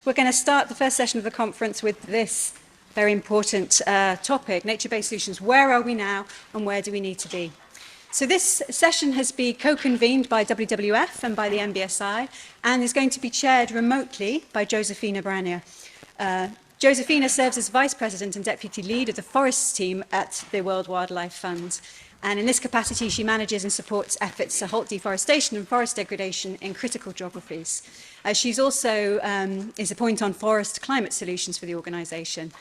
We're going to start the first session of the conference with this very important topic, nature-based solutions. Where are we now and where do we need to be? So this session has been co-convened by WWF and by the NBSI and is going to be chaired remotely by Josefina Brana. Josefina serves as Vice President and Deputy Lead of the Forests team at the World Wildlife Fund. And in this capacity, she manages and supports efforts to halt deforestation and forest degradation in critical geographies. She's also is a point on forest climate solutions for the organisation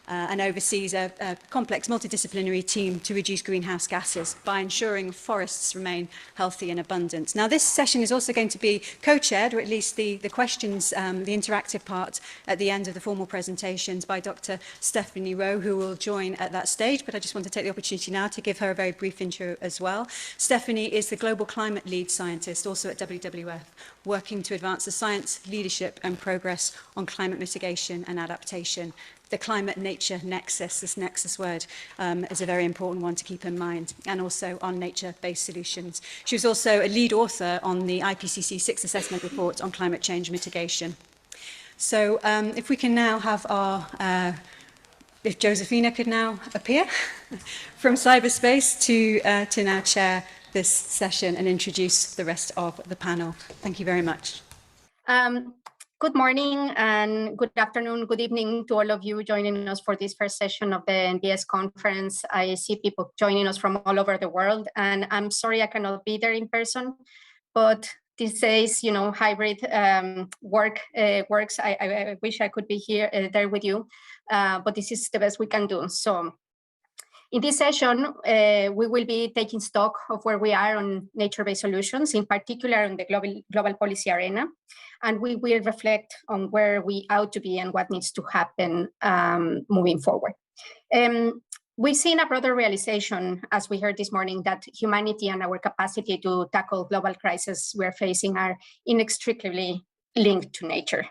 and oversees a complex multidisciplinary team to reduce greenhouse gases by ensuring forests remain healthy and abundant. Now, this session is also going to be co-chaired, or at least the questions, the interactive part at the end of the formal presentations by Dr. Stephanie Rowe, who will join at that stage. But I just want to take the opportunity now to give her a very brief intro as well. Stephanie is the Global Climate Lead Scientist, also at WWF, working to advance the science, leadership and progress on climate mitigation and adaptation. The climate-nature nexus, this nexus word, is a very important one to keep in mind, and also on nature-based solutions. She was also a lead author on the IPCC 6th Assessment Report on Climate Change Mitigation. So if we can now have our, if Josefina could now appear from cyberspace to now chair this session and introduce the rest of the panel. Thank you very much. Good morning and good afternoon, good evening to all of you joining us for this first session of the NbS Conference. I see people joining us from all over the world, and I'm sorry I cannot be there in person, but these days, you know, hybrid works. I wish I could be here there with you, but this is the best we can do. So in this session, we will be taking stock of where we are on nature-based solutions, in particular on the global policy arena, and we will reflect on where we ought to be and what needs to happen moving forward. We've seen a broader realization, as we heard this morning, that humanity and our capacity to tackle global crises we're facing are inextricably linked to nature.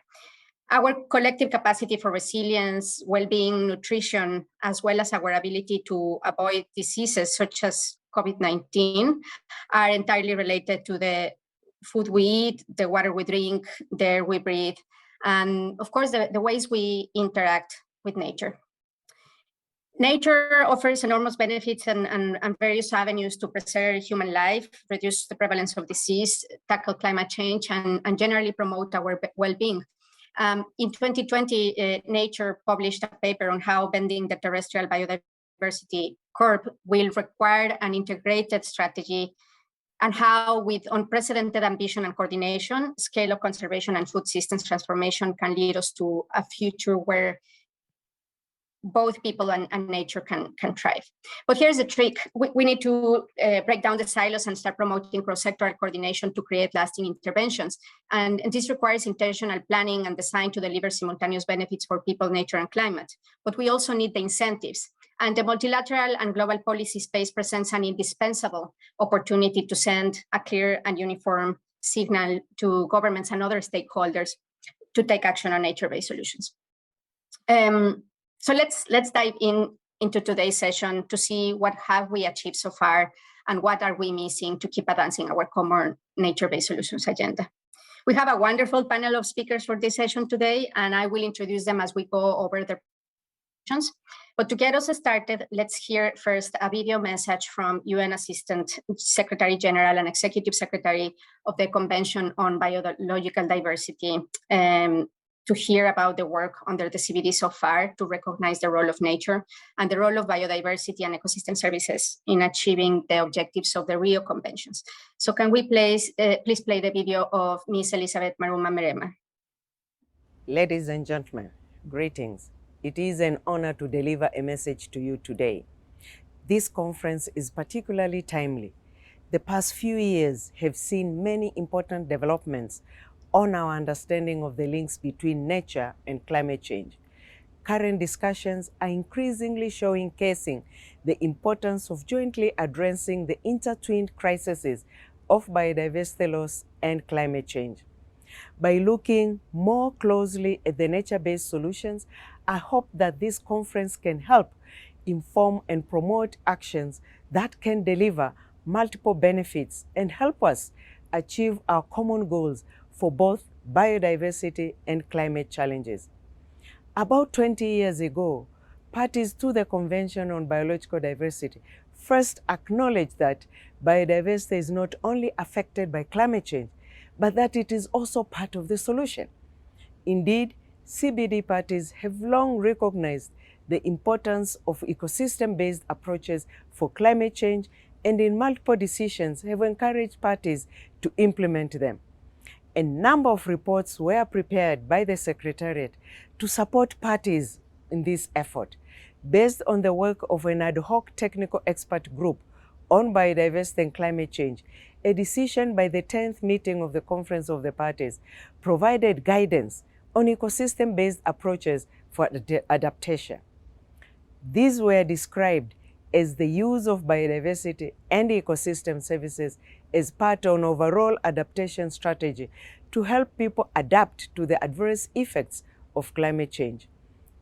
Our collective capacity for resilience, well-being, nutrition, as well as our ability to avoid diseases such as COVID-19 are entirely related to the food we eat, the water we drink, the air we breathe, and of course, the ways we interact with nature. Nature offers enormous benefits and various avenues to preserve human life, reduce the prevalence of disease, tackle climate change, and generally promote our well-being. In 2020, Nature published a paper on how bending the terrestrial biodiversity curve will require an integrated strategy, and how, with unprecedented ambition and coordination, scale of conservation and food systems transformation can lead us to a future where both people and nature can thrive. But here's the trick. We need to break down the silos and start promoting cross-sectoral coordination to create lasting interventions. And this requires intentional planning and design to deliver simultaneous benefits for people, nature, and climate. But we also need the incentives. And the multilateral and global policy space presents an indispensable opportunity to send a clear and uniform signal to governments and other stakeholders to take action on nature-based solutions. So let's dive into today's session to see what have we achieved so far and what are we missing to keep advancing our common nature-based solutions agenda. We have a wonderful panel of speakers for this session today, and I will introduce them as we go over their presentations. But to get us started, let's hear first a video message from UN Assistant Secretary General and Executive Secretary of the Convention on Biological Diversity, to hear about the work under the CBD so far to recognize the role of nature and the role of biodiversity and ecosystem services in achieving the objectives of the Rio Conventions. So can we please play the video of Ms. Elizabeth Maruma Mrema. Ladies and gentlemen, greetings. It is an honor to deliver a message to you today. This conference is particularly timely. The past few years have seen many important developments on our understanding of the links between nature and climate change. Current discussions are increasingly showcasing the importance of jointly addressing the intertwined crises of biodiversity loss and climate change. By looking more closely at the nature-based solutions, I hope that this conference can help inform and promote actions that can deliver multiple benefits and help us achieve our common goals for both biodiversity and climate challenges. About 20 years ago, parties to the Convention on Biological Diversity first acknowledged that biodiversity is not only affected by climate change, but that it is also part of the solution. Indeed, CBD parties have long recognized the importance of ecosystem-based approaches for climate change, and in multiple decisions have encouraged parties to implement them. A number of reports were prepared by the Secretariat to support parties in this effort, based on the work of an ad hoc technical expert group on biodiversity and climate change. A decision by the 10th meeting of the Conference of the Parties provided guidance on ecosystem-based approaches for adaptation. These were described as the use of biodiversity and ecosystem services as part of an overall adaptation strategy to help people adapt to the adverse effects of climate change.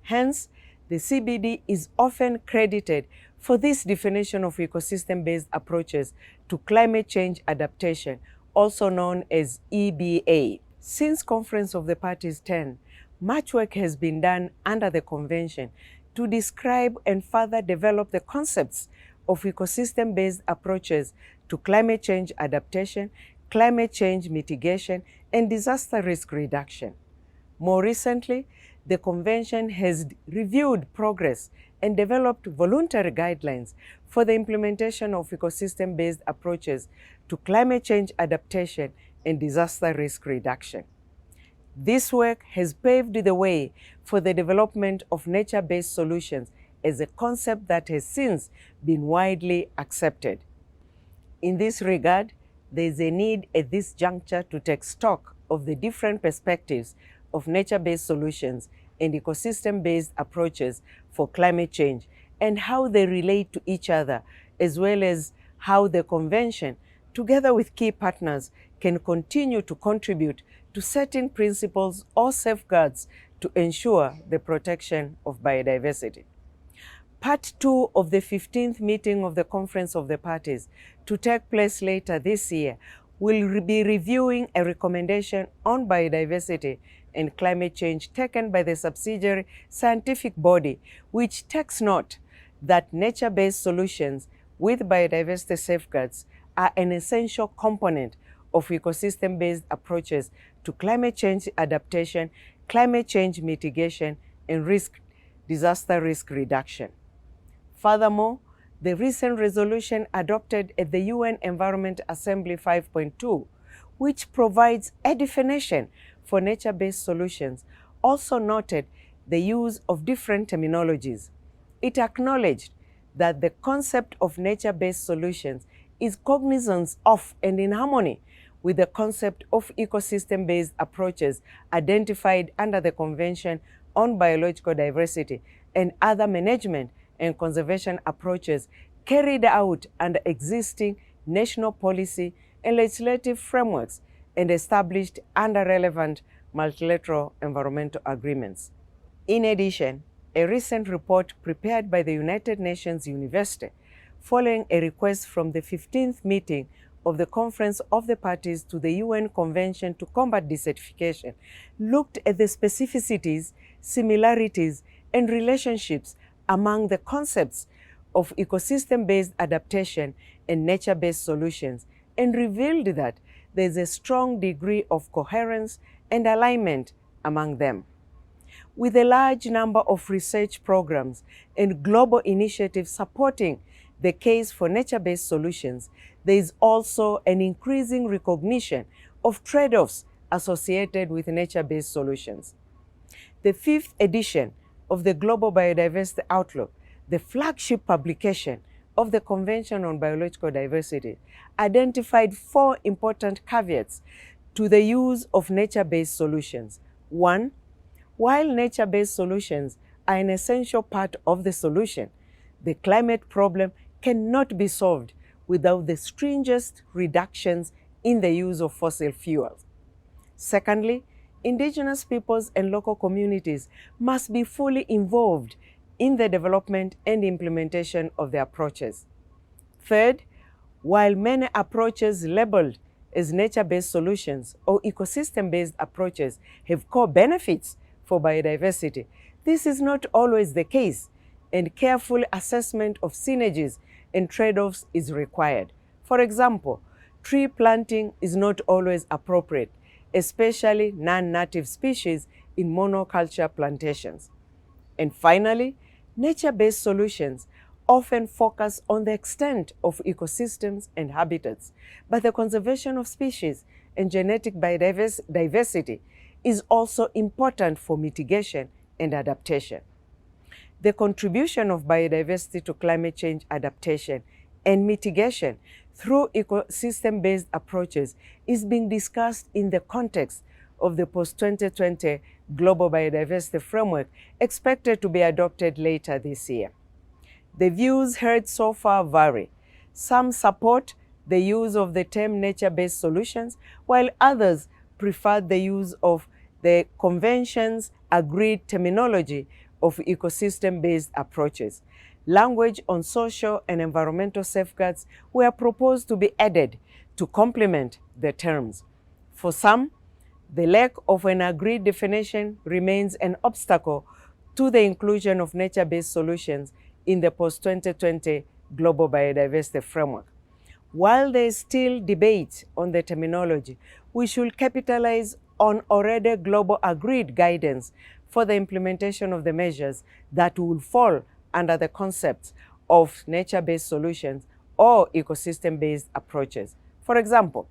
Hence, the CBD is often credited for this definition of ecosystem-based approaches to climate change adaptation, also known as EBA. Since Conference of the Parties 10, much work has been done under the Convention to describe and further develop the concepts of ecosystem-based approaches to climate change adaptation, climate change mitigation, and disaster risk reduction. More recently, the Convention has reviewed progress and developed voluntary guidelines for the implementation of ecosystem-based approaches to climate change adaptation and disaster risk reduction. This work has paved the way for the development of nature-based solutions as a concept that has since been widely accepted. In this regard, there is a need at this juncture to take stock of the different perspectives of nature-based solutions and ecosystem-based approaches for climate change and how they relate to each other, as well as how the Convention, together with key partners, can continue to contribute to setting principles or safeguards to ensure the protection of biodiversity. Part 2 of the 15th meeting of the Conference of the Parties, to take place later this year, will be reviewing a recommendation on biodiversity and climate change taken by the subsidiary scientific body, which takes note that nature-based solutions with biodiversity safeguards are an essential component of ecosystem-based approaches to climate change adaptation, climate change mitigation, and disaster risk reduction. Furthermore, the recent resolution adopted at the UN Environment Assembly 5.2, which provides a definition for nature-based solutions, also noted the use of different terminologies. It acknowledged that the concept of nature-based solutions is cognizant of and in harmony with the concept of ecosystem-based approaches identified under the Convention on Biological Diversity and other management and conservation approaches carried out under existing national policy and legislative frameworks and established under relevant multilateral environmental agreements. In addition, a recent report prepared by the United Nations University, following a request from the 15th meeting of the Conference of the Parties to the UN Convention to Combat Desertification, looked at the specificities, similarities, and relationships among the concepts of ecosystem-based adaptation and nature-based solutions, and revealed that there is a strong degree of coherence and alignment among them. With a large number of research programs and global initiatives supporting the case for nature-based solutions, there is also an increasing recognition of trade-offs associated with nature-based solutions. The 5th edition of the Global Biodiversity Outlook, the flagship publication of the Convention on Biological Diversity, identified 4 important caveats to the use of nature-based solutions. 1, while nature-based solutions are an essential part of the solution, the climate problem cannot be solved without the stringent reductions in the use of fossil fuels. Secondly, Indigenous peoples and local communities must be fully involved in the development and implementation of the approaches. Third, while many approaches labeled as nature-based solutions or ecosystem-based approaches have core benefits for biodiversity, this is not always the case, and careful assessment of synergies and trade-offs is required. For example, tree planting is not always appropriate, especially non-native species in monoculture plantations. And finally, nature-based solutions often focus on the extent of ecosystems and habitats, but the conservation of species and genetic biodiversity is also important for mitigation and adaptation. The contribution of biodiversity to climate change adaptation and mitigation through ecosystem-based approaches is being discussed in the context of the post-2020 Global Biodiversity Framework expected to be adopted later this year. The views heard so far vary. Some support the use of the term nature-based solutions, while others prefer the use of the Convention's agreed terminology of ecosystem-based approaches. Language on social and environmental safeguards were proposed to be added to complement the terms. For some, the lack of an agreed definition remains an obstacle to the inclusion of nature-based solutions in the post-2020 Global Biodiversity Framework. While there is still debate on the terminology, we should capitalize on already global agreed guidance for the implementation of the measures that will fall under the concepts of nature-based solutions or ecosystem-based approaches. For example,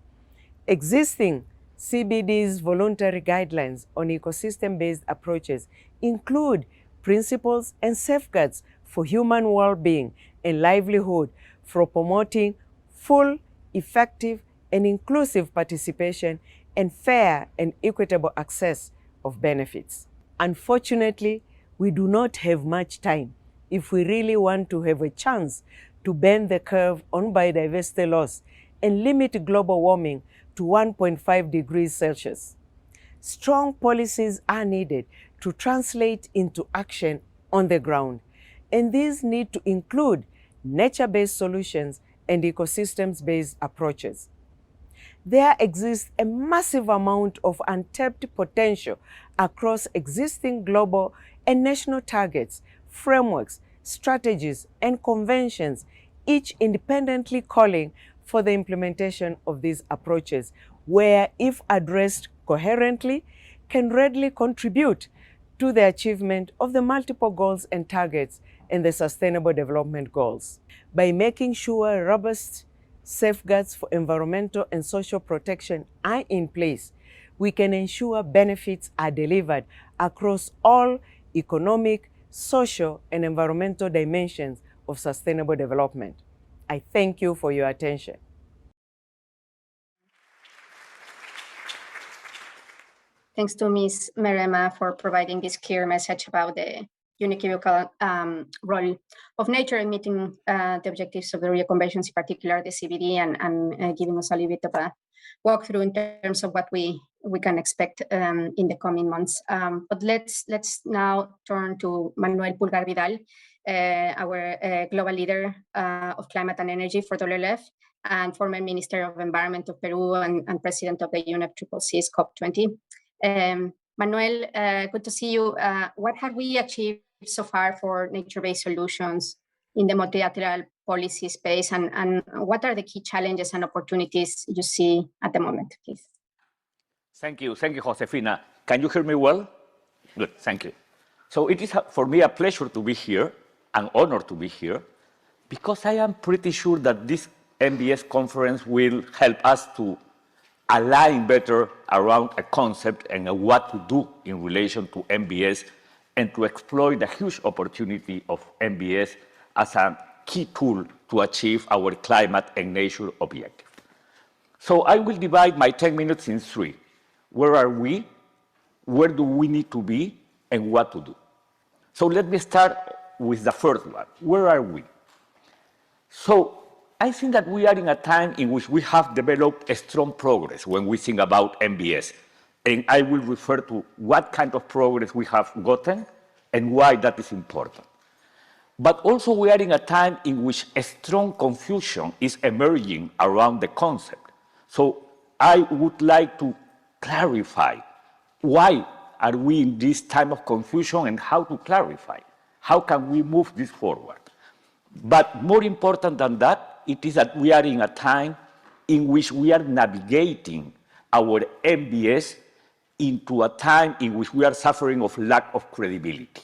existing CBD's voluntary guidelines on ecosystem-based approaches include principles and safeguards for human well-being and livelihood for promoting full, effective, and inclusive participation and fair and equitable access of benefits. Unfortunately, we do not have much time if we really want to have a chance to bend the curve on biodiversity loss and limit global warming to 1.5 degrees Celsius. Strong policies are needed to translate into action on the ground, and these need to include nature-based solutions and ecosystems-based approaches. There exists a massive amount of untapped potential across existing global and national targets, frameworks, strategies, and conventions, each independently calling for the implementation of these approaches, where, if addressed coherently, can readily contribute to the achievement of the multiple goals and targets in the Sustainable Development Goals. By making sure robust safeguards for environmental and social protection are in place, we can ensure benefits are delivered across all economic, social, and environmental dimensions of sustainable development. I thank you for your attention. Thanks to Ms. Mrema for providing this clear message about the unequivocal role of nature in meeting the objectives of the Rio Conventions, in particular the CBD, and giving us a little bit of a walkthrough in terms of what we can expect in the coming months. But let's now turn to Manuel Pulgar-Vidal, our global leader of climate and energy for WLF, and former Minister of Environment of Peru and President of the UNFCCC's COP20. Manuel, good to see you. What have we achieved so far for nature-based solutions in the multilateral policy space, and what are the key challenges and opportunities you see at the moment, please? Thank you, Josefina. Can you hear me well? Good, thank you. So it is for me a pleasure to be here, an honor to be here, because I am pretty sure that this NbS conference will help us to align better around a concept and what to do in relation to NbS, and to exploit the huge opportunity of NbS as a key tool to achieve our climate and nature objective. So I will divide my 10 minutes in three. Where are we? Where do we need to be? And what to do? So let me start with the first one. Where are we? So I think that we are in a time in which we have developed a strong progress when we think about NbS. And I will refer to what kind of progress we have gotten and why that is important. But also we are in a time in which a strong confusion is emerging around the concept. So I would like to clarify why are we in this time of confusion and how to clarify. How can we move this forward? But more important than that, it is that we are in a time in which we are navigating our NbS into a time in which we are suffering of lack of credibility.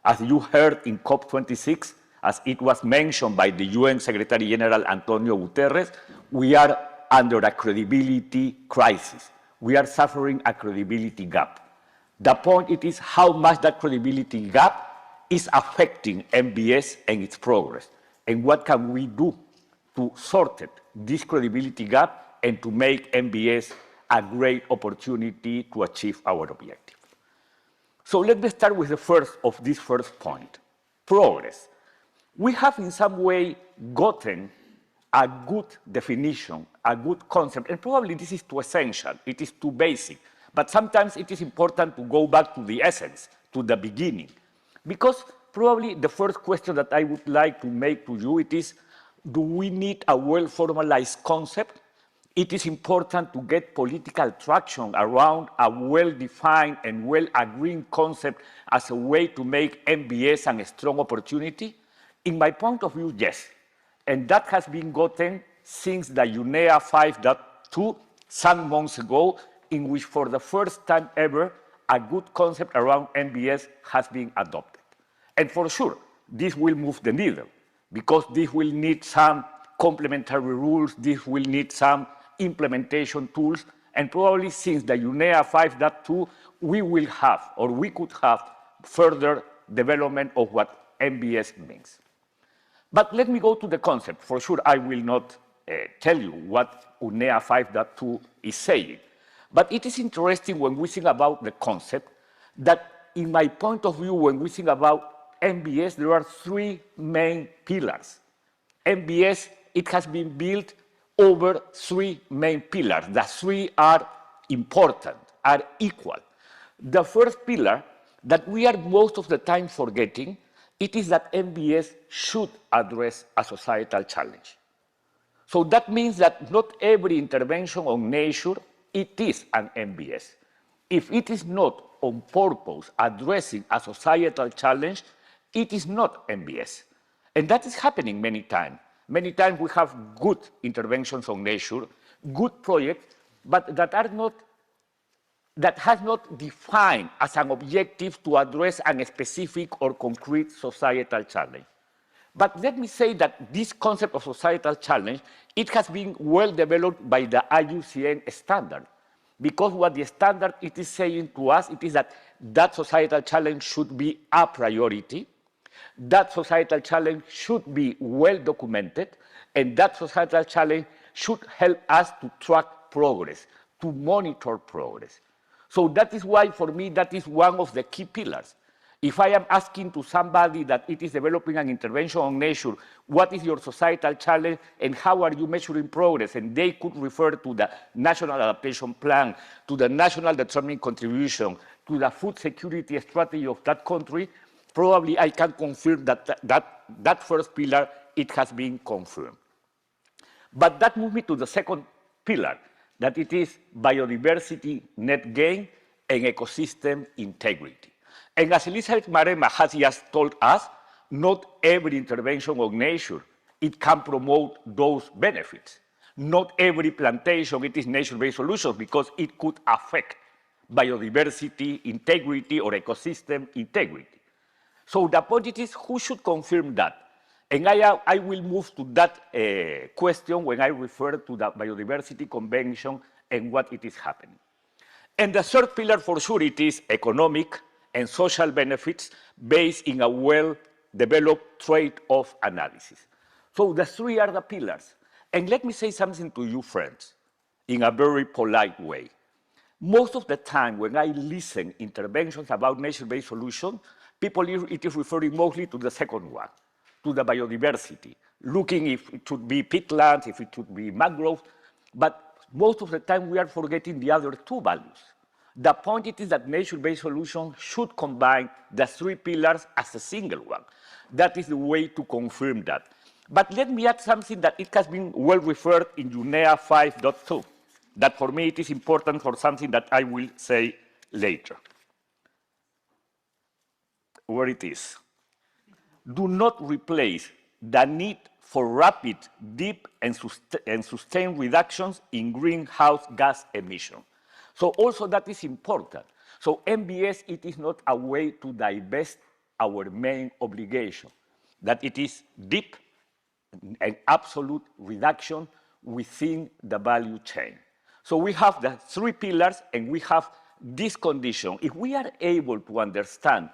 As you heard in COP26, as it was mentioned by the UN Secretary General Antonio Guterres, we are under a credibility crisis. We are suffering a credibility gap. The point it is how much that credibility gap is affecting NbS and its progress, and what can we do to sort this credibility gap and to make NbS a great opportunity to achieve our objective. So let me start with the first of this first point, progress. We have in some way gotten a good definition, a good concept, and probably this is too essential, it is too basic, but sometimes it is important to go back to the essence, to the beginning, because probably the first question that I would like to make to you, it is, do we need a well-formalized concept? It is important to get political traction around a well-defined and well-agreed concept as a way to make NbS a strong opportunity. In my point of view, yes. And that has been gotten since the UNEA 5.2 some months ago, in which for the first time ever, a good concept around NbS has been adopted. And for sure, this will move the needle, because this will need some complementary rules, this will need some implementation tools, and probably since the UNEA 5.2, we will have, or we could have, further development of what NbS means. But let me go to the concept. For sure, I will not tell you what UNEA 5.2 is saying. But it is interesting when we think about the concept that, in my point of view, when we think about NbS, there are three main pillars. NbS, it has been built over three main pillars. The three are important, are equal. The first pillar that we are most of the time forgetting, it is that NbS should address a societal challenge. So that means that not every intervention on nature, it is an NbS. If it is not on purpose addressing a societal challenge, it is not NbS. And that is happening many times. Many times we have good interventions on nature, good projects, but that has not defined as an objective to address a specific or concrete societal challenge. But let me say that this concept of societal challenge, it has been well developed by the IUCN standard. Because what the standard it is saying to us, it is that that societal challenge should be a priority, that societal challenge should be well documented, and that societal challenge should help us to track progress, to monitor progress. So that is why, for me, that is one of the key pillars. If I am asking to somebody that it is developing an intervention on nature, what is your societal challenge and how are you measuring progress? And they could refer to the National Adaptation Plan, to the National Determined Contribution, to the food security strategy of that country, probably I can confirm that that first pillar, it has been confirmed. But that moves me to the second pillar, that it is biodiversity net gain and ecosystem integrity. And as Elizabeth Mrema has just told us, not every intervention on nature, it can promote those benefits. Not every plantation, it is nature-based solutions, because it could affect biodiversity integrity or ecosystem integrity. So the point is, who should confirm that? And I will move to that question when I refer to the Biodiversity Convention and what it is happening. And the third pillar, for sure, it is economic and social benefits based in a well-developed trade-off analysis. So the three are the pillars. And let me say something to you, friends, in a very polite way. Most of the time when I listen interventions about nature-based solutions, people, it is referring mostly to the second one, to the biodiversity, looking if it should be peatlands, if it should be mangroves, but most of the time we are forgetting the other two values. The point is that nature-based solutions should combine the three pillars as a single one. That is the way to confirm that. But let me add something that it has been well referred in UNEA 5.2. that for me it is important for something that I will say later. Where it is. Do not replace the need for rapid, deep, and sustained reductions in greenhouse gas emissions. So also that is important. So NbS, it is not a way to divest our main obligation, that it is deep and absolute reduction within the value chain. So we have the three pillars and we have this condition. If we are able to understand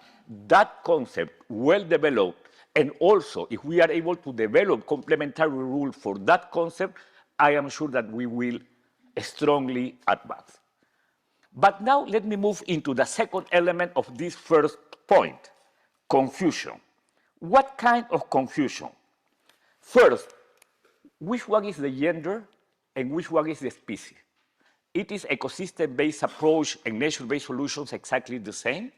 that concept well developed, and also if we are able to develop complementary rules for that concept, I am sure that we will strongly advance. But now let me move into the second element of this first point, confusion. What kind of confusion? First, which one is the gender and which one is the species? It is ecosystem-based approach and nature-based solutions exactly the same?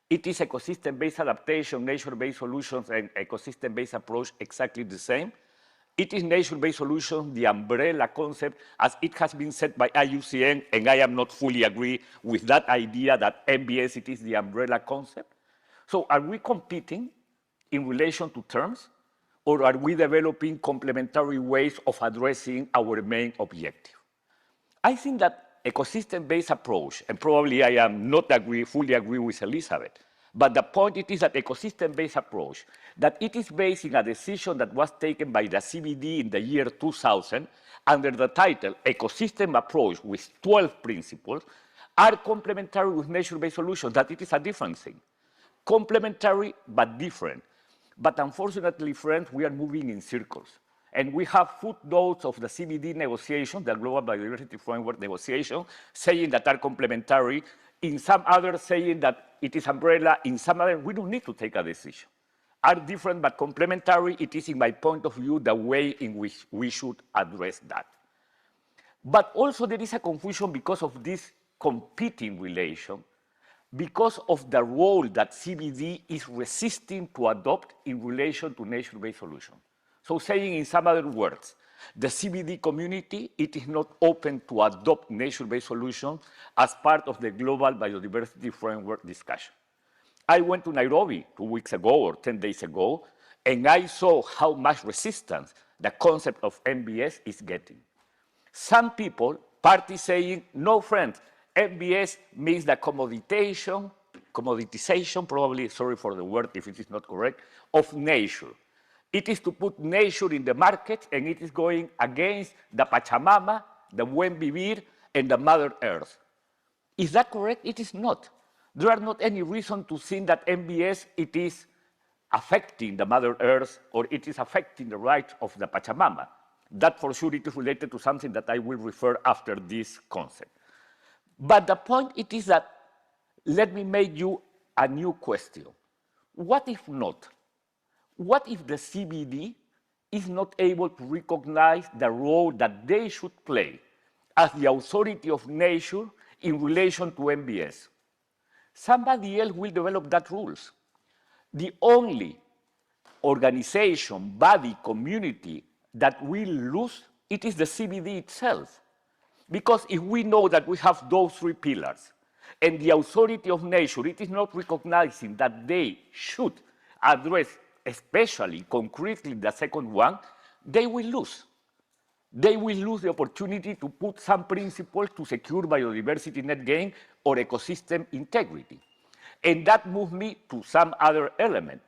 It is ecosystem-based adaptation, nature-based solutions, and ecosystem-based approach exactly the same? It is nature-based solutions, the umbrella concept, as it has been said by IUCN, and I am not fully agree with that idea that NbS, it is the umbrella concept. So are we competing in relation to terms, or are we developing complementary ways of addressing our main objective? I think that ecosystem-based approach, and probably I am not fully agree with Elizabeth, but the point it is that ecosystem-based approach, that it is based on a decision that was taken by the CBD in the year 2000 under the title Ecosystem Approach with 12 principles, are complementary with nature-based solutions, that it is a different thing. Complementary but different. But unfortunately, friends, we are moving in circles. And we have footnotes of the CBD negotiation, the Global Biodiversity Framework negotiation, saying that are complementary, in some others saying that it is umbrella, in some others, we don't need to take a decision. Are different but complementary, it is, in my point of view, the way in which we should address that. But also there is a confusion because of this competing relation, because of the role that CBD is resisting to adopt in relation to nature-based solutions. So saying in some other words, the CBD community, it is not open to adopt nature-based solutions as part of the global biodiversity framework discussion. I went to Nairobi 2 weeks ago or 10 days ago, and I saw how much resistance the concept of NbS is getting. Some people, parties saying, no, friends, NbS means the commoditization, probably, sorry for the word if it is not correct, of nature. It is to put nature in the market, and it is going against the Pachamama, the Buen Vivir, and the Mother Earth. Is that correct? It is not. There are not any reason to think that NbS, it is affecting the Mother Earth, or it is affecting the rights of the Pachamama. That for sure it is related to something that I will refer after this concept. But the point it is that, let me make you a new question. What if not? What if the CBD is not able to recognize the role that they should play as the authority of nature in relation to NbS? Somebody else will develop that rules. The only organization, body, community that will lose, it is the CBD itself. Because if we know that we have those three pillars, and the authority of nature, it is not recognizing that they should address, especially concretely the second one, they will lose. They will lose the opportunity to put some principles to secure biodiversity net gain or ecosystem integrity. And that moves me to some other element.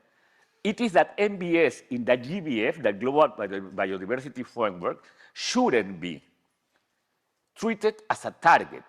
It is that NbS in the GBF, the Global Biodiversity Framework, shouldn't be treated as a target.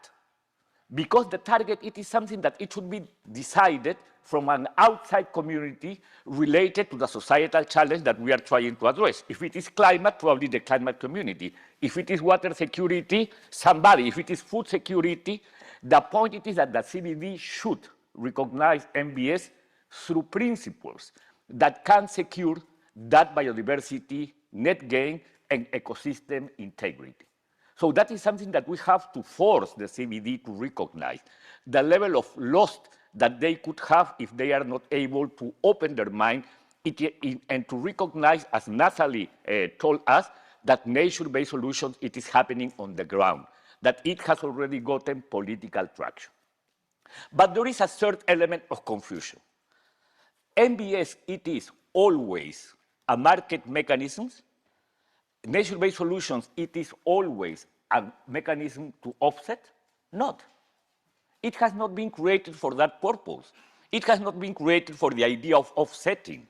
Because the target, it is something that it should be decided from an outside community related to the societal challenge that we are trying to address. If it is climate, probably the climate community. If it is water security, somebody. If it is food security, the point it is that the CBD should recognize NbS through principles that can secure that biodiversity, net gain, and ecosystem integrity. So that is something that we have to force the CBD to recognize, the level of loss that they could have if they are not able to open their mind and to recognize, as Natalie told us, that nature-based solutions, it is happening on the ground. that it has already gotten political traction. But there is a third element of confusion. NbS, it is always a market mechanism. Nature-based solutions, it is always a mechanism to offset? Not. It has not been created for that purpose. It has not been created for the idea of offsetting.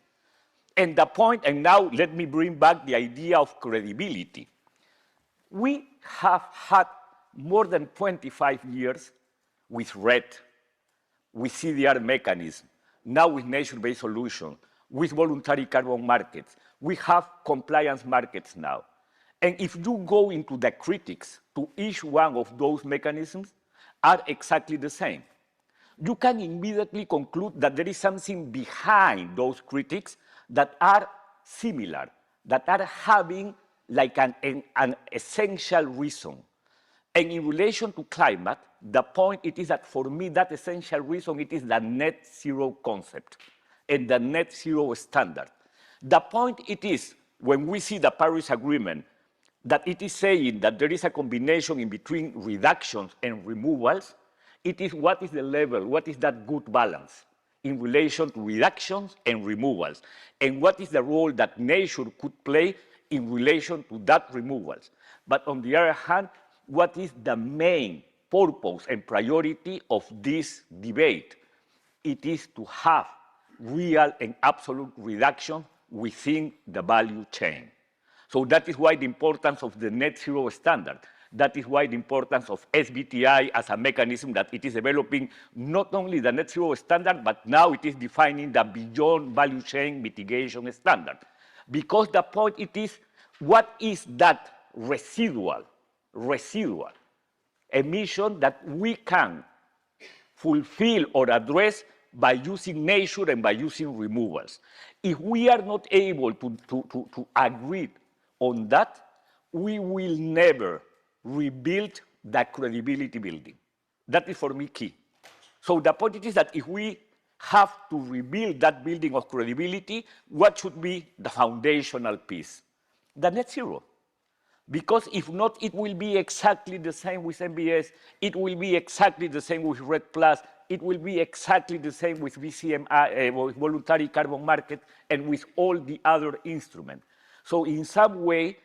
And the point, and now let me bring back the idea of credibility. We have had more than 25 years with RED, with CDR mechanism, now with nature-based solutions, with voluntary carbon markets. We have compliance markets now. And if you go into the critics to each one of those mechanisms, are exactly the same. You can immediately conclude that there is something behind those critics that are similar, that are having like an essential reason. And in relation to climate, the point it is that for me, that essential reason, it is the net zero concept and the net zero standard. The point it is, when we see the Paris Agreement, that it is saying that there is a combination in between reductions and removals, it is what is the level, what is that good balance in relation to reductions and removals, and what is the role that nature could play in relation to that removals. But on the other hand, what is the main purpose and priority of this debate? It is to have real and absolute reduction within the value chain. So that is why the importance of the net zero standard. That is why the importance of SBTI as a mechanism that it is developing not only the net zero standard, but now it is defining the beyond value chain mitigation standard. Because the point it is, what is that residual emission that we can fulfill or address by using nature and by using removals? If we are not able to agree on that, we will never rebuild the credibility building. That is for me key. So the point is that if we have to rebuild that building of credibility, what should be the foundational piece? The net zero. Because if not, it will be exactly the same with NbS, it will be exactly the same with RED+, it will be exactly the same with VCMI, with voluntary carbon market, and with all the other instruments. So in some way,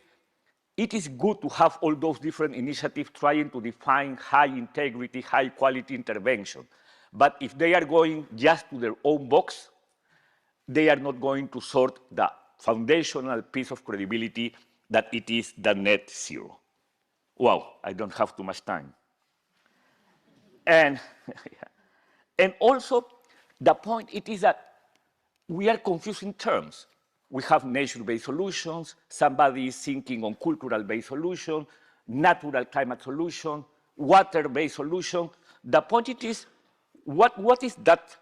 it is good to have all those different initiatives trying to define high integrity, high quality intervention. But if they are going just to their own box, they are not going to sort the foundational piece of credibility that it is the net zero. Wow, I don't have too much time. And also, the point it is that we are confusing terms. We have nature-based solutions, somebody is thinking on cultural-based solution, natural climate solution, water-based solution. The point it is, what is that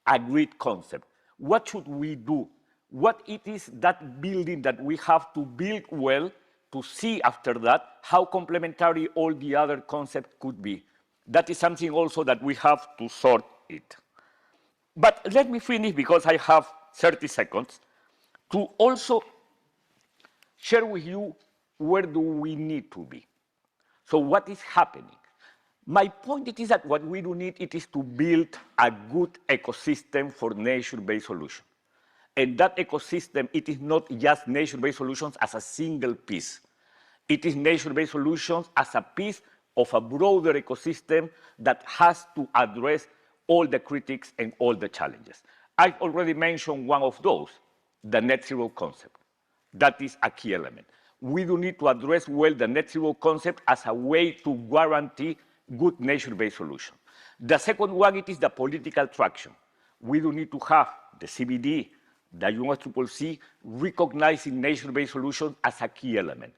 agreed concept? What should we do? What it is that building that we have to build well to see after that how complementary all the other concepts could be? That is something also that we have to sort it. But let me finish, because I have 30 seconds, to also share with you where do we need to be. So what is happening? My point it is that what we do need it is to build a good ecosystem for nature-based solutions. And that ecosystem, it is not just nature-based solutions as a single piece. It is nature-based solutions as a piece of a broader ecosystem that has to address all the critics and all the challenges. I've already mentioned one of those, the net zero concept. That is a key element. We do need to address well the net zero concept as a way to guarantee good nature-based solution. The second one, it is the political traction. We do need to have the CBD, the UNFCCC, recognizing nature-based solutions as a key element.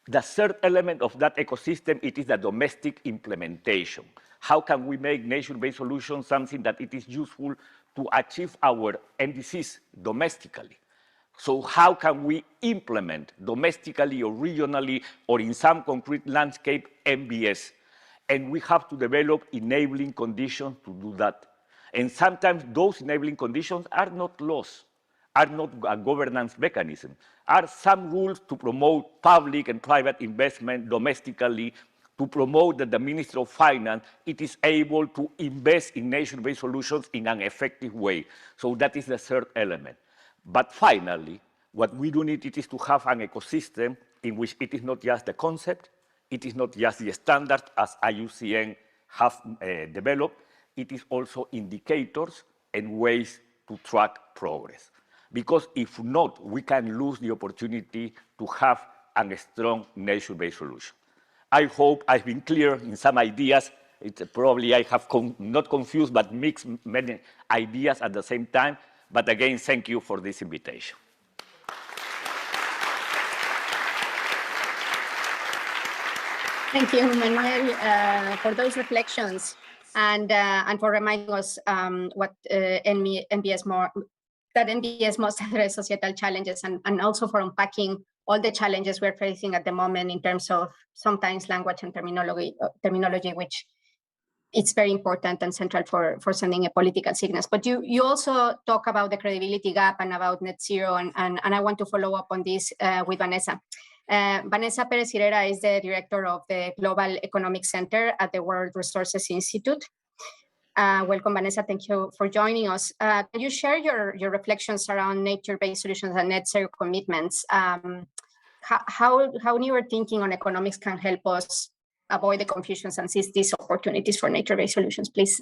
The third element of that ecosystem, it is the domestic implementation. How can we make nature-based solutions something that it is useful to achieve our NDCs domestically? So how can we implement domestically or regionally or in some concrete landscape NbS? And we have to develop enabling conditions to do that. And sometimes those enabling conditions are not laws, are not a governance mechanism, are some rules to promote public and private investment domestically to promote that the Ministry of Finance it is able to invest in nature-based solutions in an effective way. So that is the third element. But finally, what we do need is to have an ecosystem in which it is not just the concept, it is not just the standard as IUCN have developed, it is also indicators and ways to track progress. Because if not, we can lose the opportunity to have a strong nature-based solution. I hope I've been clear in some ideas. Probably I have not confused, but mixed many ideas at the same time. But again, thank you for this invitation. Thank you, Manuel, for those reflections and for reminding us what NbS must address societal challenges and also for unpacking all the challenges we're facing at the moment in terms of sometimes language and terminology, which it's very important and central for sending a political signals. But you also talk about the credibility gap and about net zero, and I want to follow up on this with Vanessa. Vanessa Perez-Cirera is the director of the Global Economic Center at the World Resources Institute. Welcome, Vanessa. Thank you for joining us. Can you share your reflections around nature-based solutions and net zero commitments? How newer thinking on economics can help us avoid the confusions and seize these opportunities for nature-based solutions, please?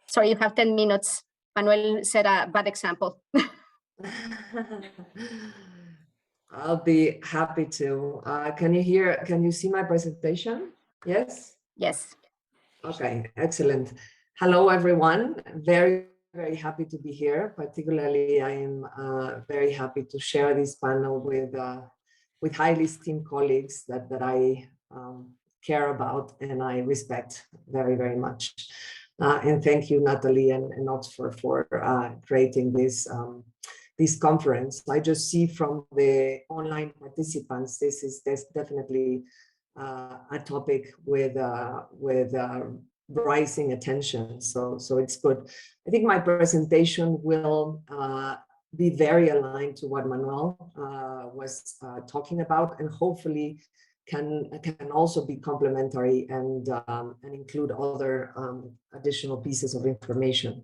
Sorry, you have 10 minutes. Manuel set a bad example. I'll be happy to. Can you see my presentation? Yes? Yes. Okay, excellent. Hello, everyone. Very, very happy to be here. Particularly, I am very happy to share this panel with highly esteemed colleagues that I care about and I respect very, very much. And thank you, Natalie and Oxford for creating this conference. I just see from the online participants, this is definitely a topic with rising attention. So it's good. I think my presentation will be very aligned to what Manuel was talking about, and hopefully can also be complementary and include other additional pieces of information.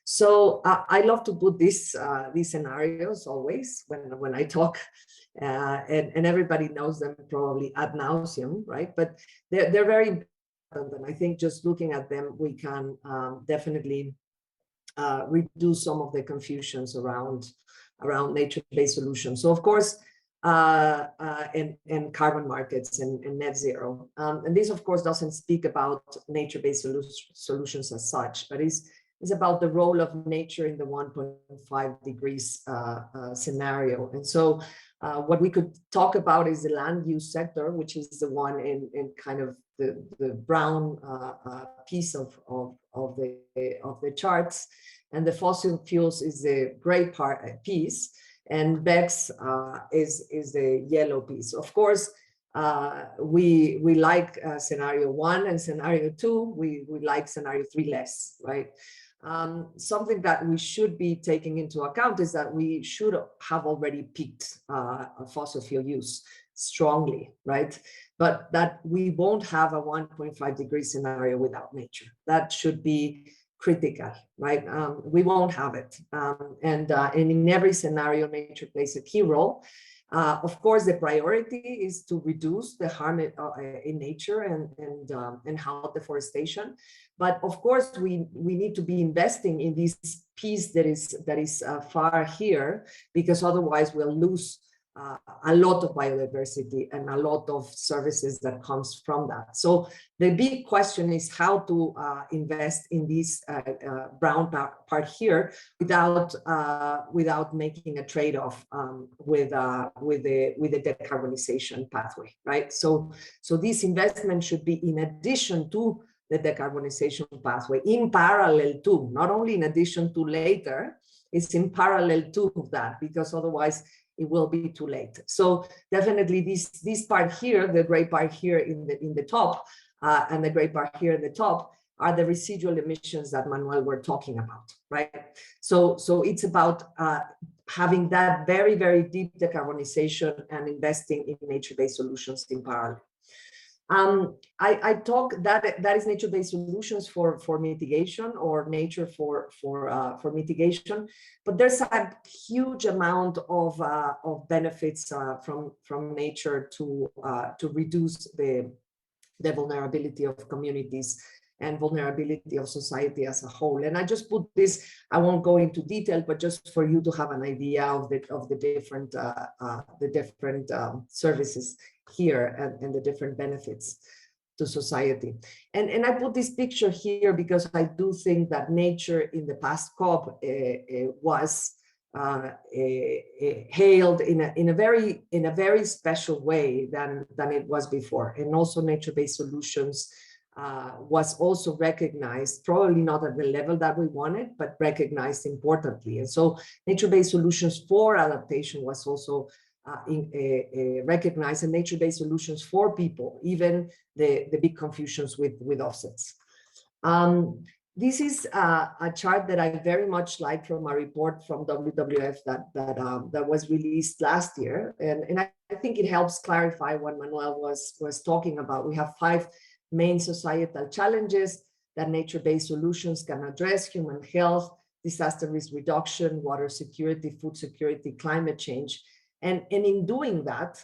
So I love to put these scenarios always when I talk, and everybody knows them probably ad nauseum, right? But they're very important, and I think just looking at them, we can definitely reduce some of the confusions around nature-based solutions. So of course, and carbon markets and net zero. And this, of course, doesn't speak about nature-based solutions as such, but is about the role of nature in the 1.5 degrees scenario. And so what we could talk about is the land use sector, which is the one in kind of the brown piece of the charts, and the fossil fuels is the gray piece, and BECS is the yellow piece. Of course, we like scenario 1 and scenario 2. We like scenario 3 less, right? Something that we should be taking into account is that we should have already peaked fossil fuel use strongly, right? But that we won't have a 1.5 degree scenario without nature. That should be critical, right? We won't have it. And in every scenario, nature plays a key role. Of course, the priority is to reduce the harm in nature and halt deforestation. But of course, we need to be investing in this piece that is far here, because otherwise we'll lose a lot of biodiversity and a lot of services that comes from that. So the big question is how to invest in this brown part here without making a trade-off with the decarbonization pathway, right? So this investment should be in addition to the decarbonization pathway, in parallel to, not only in addition to later, it's in parallel to that, because otherwise it will be too late. So definitely this part here, the gray part here in the top, and the gray part here in the top are the residual emissions that Manuel were talking about, right? So it's about having that very, very deep decarbonization and investing in nature-based solutions in parallel. I talk that is nature-based solutions for mitigation, or nature for mitigation, but there's a huge amount of benefits from nature to reduce the vulnerability of communities and vulnerability of society as a whole. And I just put this, I won't go into detail, but just for you to have an idea of the different services here and the different benefits to society. And I put this picture here because I do think that nature in the past COP was hailed in a very special way than it was before. And also nature-based solutions was also recognized, probably not at the level that we wanted, but recognized importantly. And so nature-based solutions for adaptation was also recognized, and nature-based solutions for people, even the big confusions with offsets. This is a chart that I very much like from a report from WWF that was released last year, and I think it helps clarify what Manuel was talking about. We have 5 main societal challenges that nature-based solutions can address: human health, disaster risk reduction, water security, food security, climate change. And in doing that,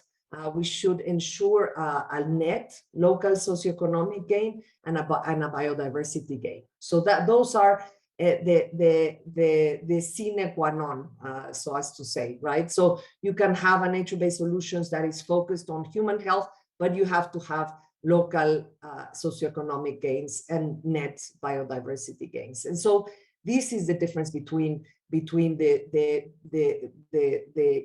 we should ensure a net local socioeconomic gain and a biodiversity gain. So that those are the sine qua non, so as to say, right? So you can have a nature-based solutions that is focused on human health, but you have to have local socioeconomic gains and net biodiversity gains. And so this is the difference between the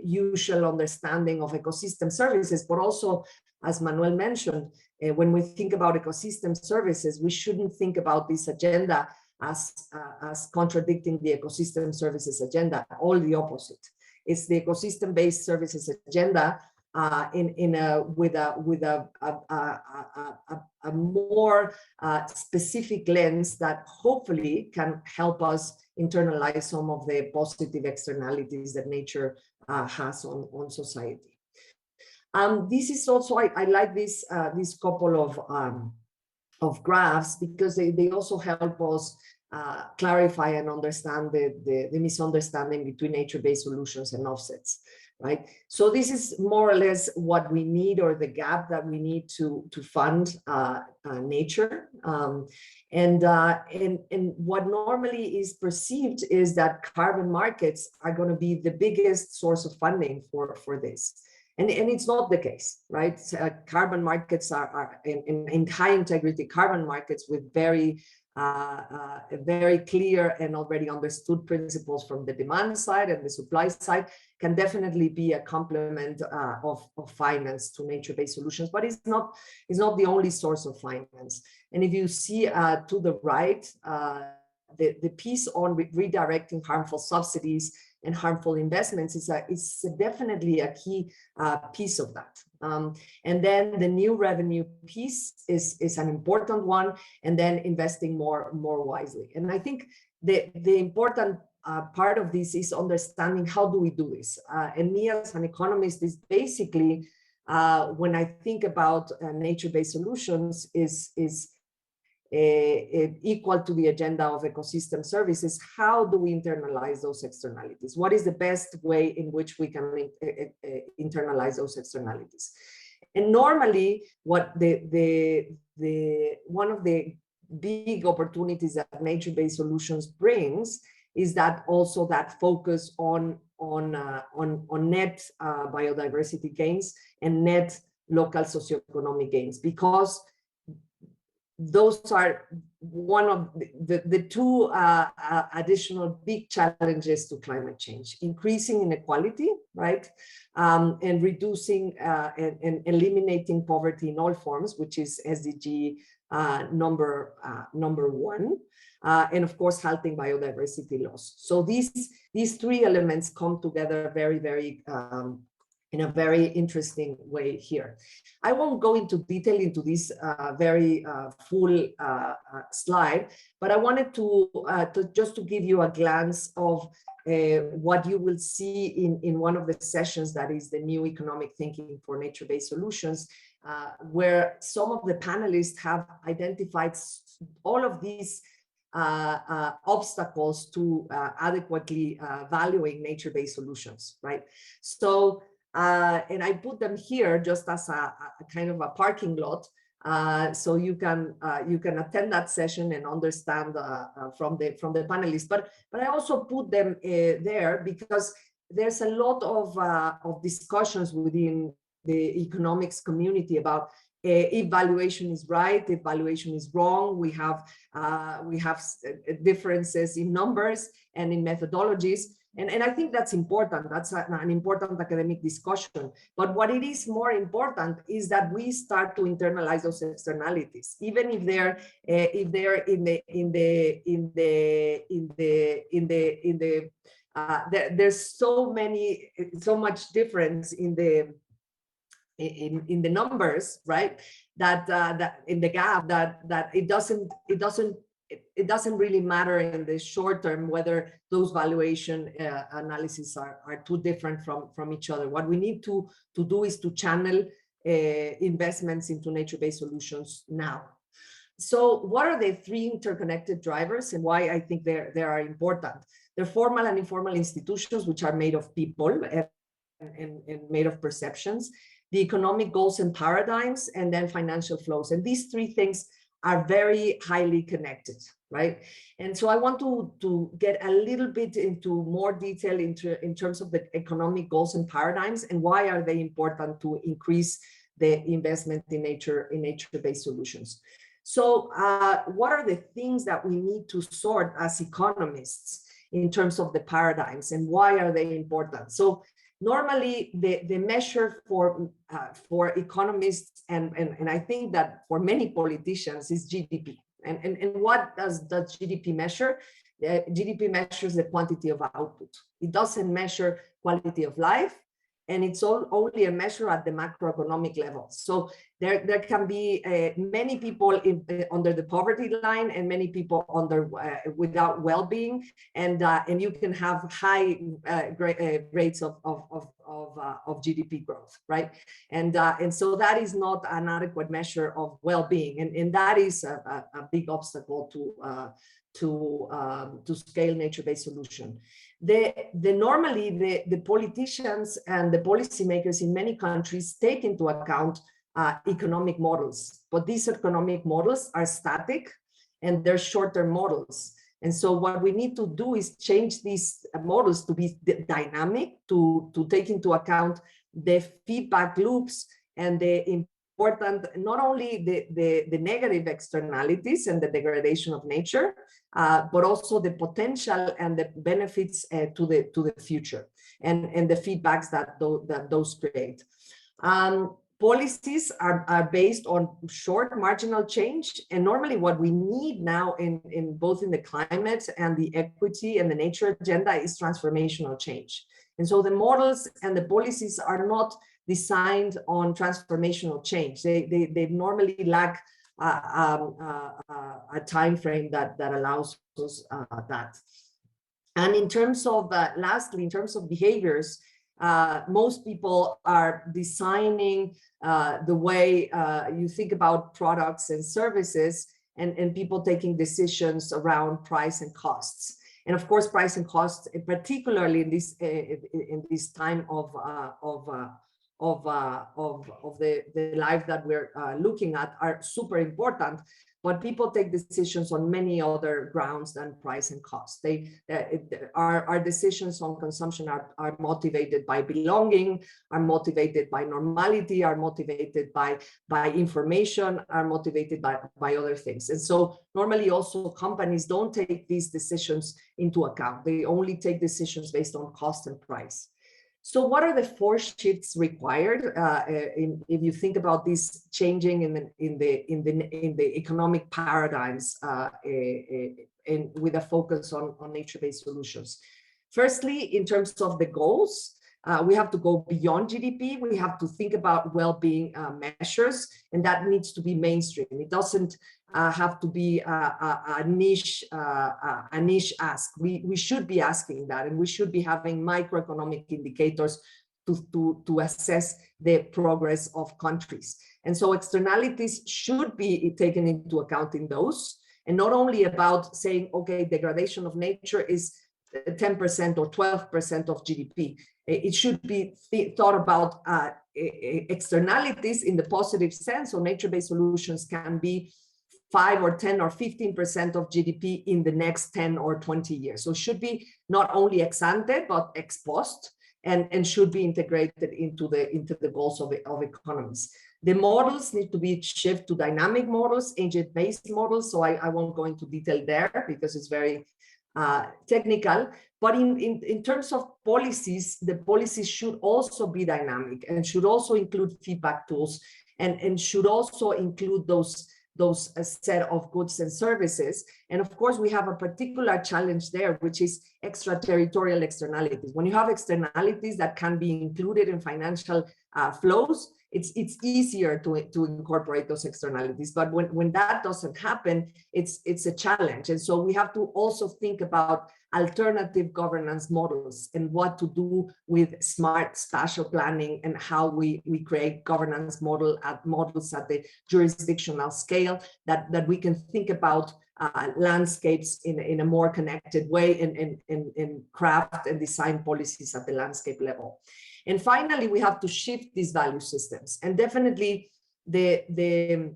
usual understanding of ecosystem services, but also, as Manuel mentioned, when we think about ecosystem services, we shouldn't think about this agenda as contradicting the ecosystem services agenda. All the opposite. It's the ecosystem-based services agenda with a more specific lens that hopefully can help us internalize some of the positive externalities that nature has on society. This is also, I like this couple of graphs because they also help us clarify and understand the misunderstanding between nature-based solutions and offsets. Right. So this is more or less what we need, or the gap that we need to fund nature. And what normally is perceived is that carbon markets are going to be the biggest source of funding for this. And it's not the case, right? Carbon markets are in high integrity carbon markets with very clear and already understood principles from the demand side and the supply side can definitely be a complement of finance to nature-based solutions, but it's not the only source of finance. And if you see to the right, the piece on redirecting harmful subsidies and harmful investments is definitely a key piece of that. And then the new revenue piece is an important one, and then investing more wisely. And I think the important part of this is understanding how do we do this. And me as an economist is basically, when I think about nature-based solutions, is equal to the agenda of ecosystem services. How do we internalize those externalities? What is the best way in which we can internalize those externalities? And normally, what one of the big opportunities that nature-based solutions brings is that also that focus on net biodiversity gains and net local socioeconomic gains, because those are one of the two additional big challenges to climate change: increasing inequality, right, and reducing and eliminating poverty in all forms, which is SDG number 1, and of course halting biodiversity loss. So these 3 elements come together very in a very interesting way here. I won't go into detail into this very full slide, but I wanted to just to give you a glance of what you will see in one of the sessions, that is the new economic thinking for nature-based solutions. where some of the panelists have identified all of these obstacles to adequately valuing nature-based solutions, right? So, and I put them here just as a kind of a parking lot, so you can attend that session and understand from the panelists. But I also put them there because there's a lot of discussions within the economics community about if valuation is right, if valuation is wrong. We have differences in numbers and in methodologies. And I think that's important. That's an important academic discussion. But what it is more important is that we start to internalize those externalities, even if they're there's so much difference in the numbers, right? That in the gap that it doesn't really matter in the short term whether those valuation analyses are too different from each other. What we need to do is to channel investments into nature-based solutions now. So what are the three interconnected drivers and why I think they are important? They're formal and informal institutions, which are made of people and made of perceptions, the economic goals and paradigms, and then financial flows. And these three things are very highly connected, right? And so I want to get a little bit into more detail in terms of the economic goals and paradigms and why are they important to increase the investment in nature-based solutions. So what are the things that we need to sort as economists in terms of the paradigms and why are they important? So normally the measure for economists and I think that for many politicians is GDP. And what does GDP measure? GDP measures the quantity of output. It doesn't measure quality of life, and it's only a measure at the macroeconomic level. So there can be many people under the poverty line and many people under without well-being, and you can have high rates of GDP growth, right? And so that is not an adequate measure of well-being, and that is a big obstacle to scale nature-based solution. Normally the politicians and the policymakers in many countries take into account economic models, but these economic models are static and they're short-term models. And so what we need to do is change these models to be dynamic, to take into account the feedback loops and the important, not only the negative externalities and the degradation of nature, but also the potential and the benefits to the future and the feedbacks that those create. Policies are based on short marginal change, and normally what we need now in both in the climate and the equity and the nature agenda is transformational change. And so the models and the policies are not designed on transformational change. They normally lack a time frame that allows us that. And in terms of lastly, in terms of behaviors, most people are designing the way you think about products and services, and people taking decisions around price and costs. And of course, price and costs, particularly in this time of the life that we're looking at, are super important. But people take decisions on many other grounds than price and cost. Our decisions on consumption are motivated by belonging, are motivated by normality, are motivated by information, are motivated by other things. And so normally also companies don't take these decisions into account. They only take decisions based on cost and price. So what are the four shifts required if you think about this changing in the economic paradigms and with a focus on nature-based solutions? Firstly, in terms of the goals, we have to go beyond GDP. We have to think about well-being measures, and that needs to be mainstream. It doesn't have to be a niche ask. We should be asking that, and we should be having microeconomic indicators to assess the progress of countries. And so externalities should be taken into account in those, and not only about saying, okay, degradation of nature is 10% or 12% of GDP. It should be thought about externalities in the positive sense. So nature-based solutions can be 5 or 10 or 15% of GDP in the next 10 or 20 years. So it should be not only ex ante, but ex post, and should be integrated into the goals of economies. The models need to be shifted to dynamic models, agent-based models. So I won't go into detail there because it's very technical. But in terms of policies, the policies should also be dynamic and should also include feedback tools, and should also include those set of goods and services. And of course, we have a particular challenge there, which is extraterritorial externalities. When you have externalities that can be included in financial flows, it's easier to incorporate those externalities. But when that doesn't happen, it's a challenge. And so we have to also think about alternative governance models and what to do with smart spatial planning and how we create governance models at the jurisdictional scale that we can think about landscapes in a more connected way and craft and design policies at the landscape level. And finally, we have to shift these value systems. And definitely the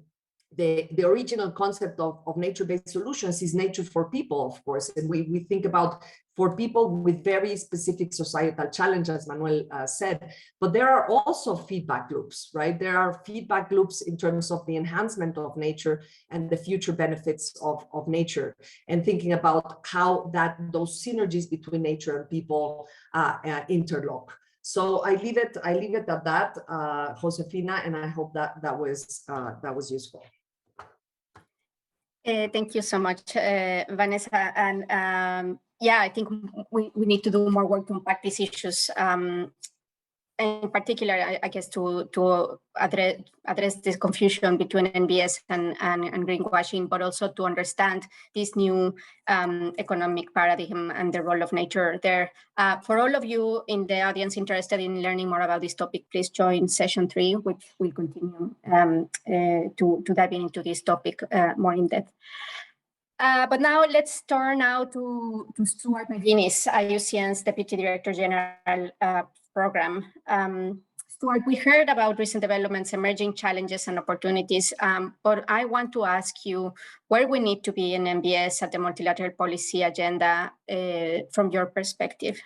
original concept of nature-based solutions is nature for people, of course. And we think about for people with very specific societal challenges, Manuel said, but there are also feedback loops, right? There are feedback loops in terms of the enhancement of nature and the future benefits of nature, and thinking about how those synergies between nature and people interlock. So I leave it at that, Josefina, and I hope that was useful. Thank you so much, Vanessa. And yeah, I think we need to do more work to unpack these issues. In particular, I guess to address this confusion between NbS and greenwashing, but also to understand this new economic paradigm and the role of nature there. For all of you in the audience interested in learning more about this topic, please join session 3, which will continue to dive into this topic more in depth. But now let's turn now to Stewart Maginnis, IUCN's Deputy Director General program. Stewart, we heard about recent developments, emerging challenges and opportunities, but I want to ask you where we need to be in NbS at the multilateral policy agenda from your perspective.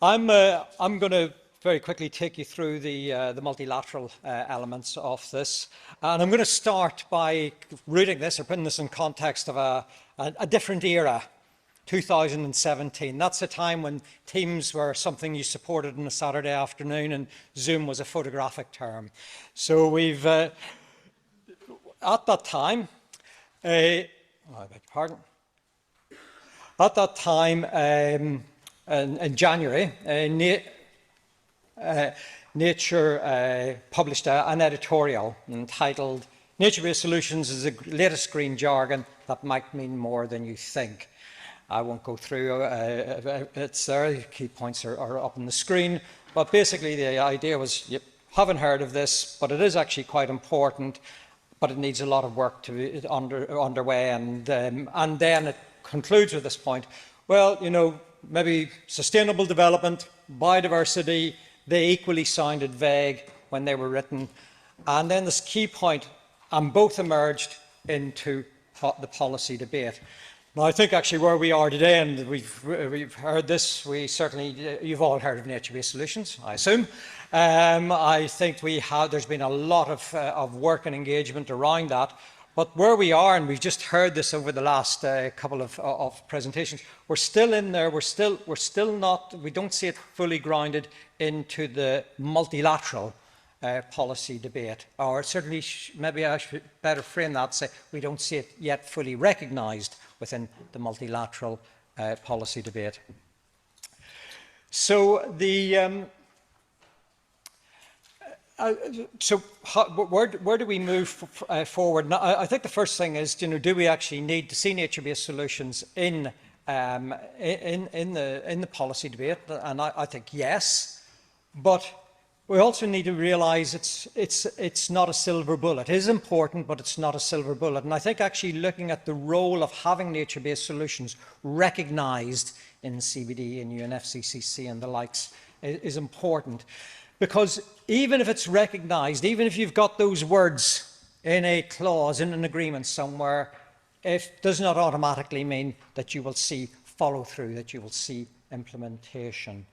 I'm going to very quickly take you through the multilateral elements of this, and I'm going to start by rooting this or putting this in context of a different era, 2017. That's a time when Teams were something you supported on a Saturday afternoon, and Zoom was a photographic term. So we've at that time, I beg your pardon. At that time, in January, Nature published an editorial entitled "Nature-based solutions is the latest green jargon that might mean more than you think." I won't go through it's there, the key points are up on the screen, but basically the idea was, you haven't heard of this, but it is actually quite important, but it needs a lot of work to be underway, and then it concludes with this point, well, you know, maybe sustainable development, biodiversity, they equally sounded vague when they were written. And then this key point, and both emerged into the policy debate. Now, I think actually where we are today, and we've heard this, you've all heard of nature-based solutions, I assume. I think there's been a lot of work and engagement around that. But where we are, and we've just heard this over the last couple of presentations, we're still in there. We're still not. We don't see it fully grounded into the multilateral policy debate, or certainly maybe I should better frame that. Say we don't see it yet fully recognised within the multilateral policy debate. So the where do we move forward? Now, I think the first thing is, do we actually need to see nature-based solutions in in the policy debate, and I think yes, but we also need to realise it's not a silver bullet. It is important, but it's not a silver bullet. And I think actually looking at the role of having nature-based solutions recognised in CBD and UNFCCC and the likes is important, because even if it's recognised, even if you've got those words in a clause, in an agreement somewhere, it does not automatically mean that you will see follow-through, that you will see implementation.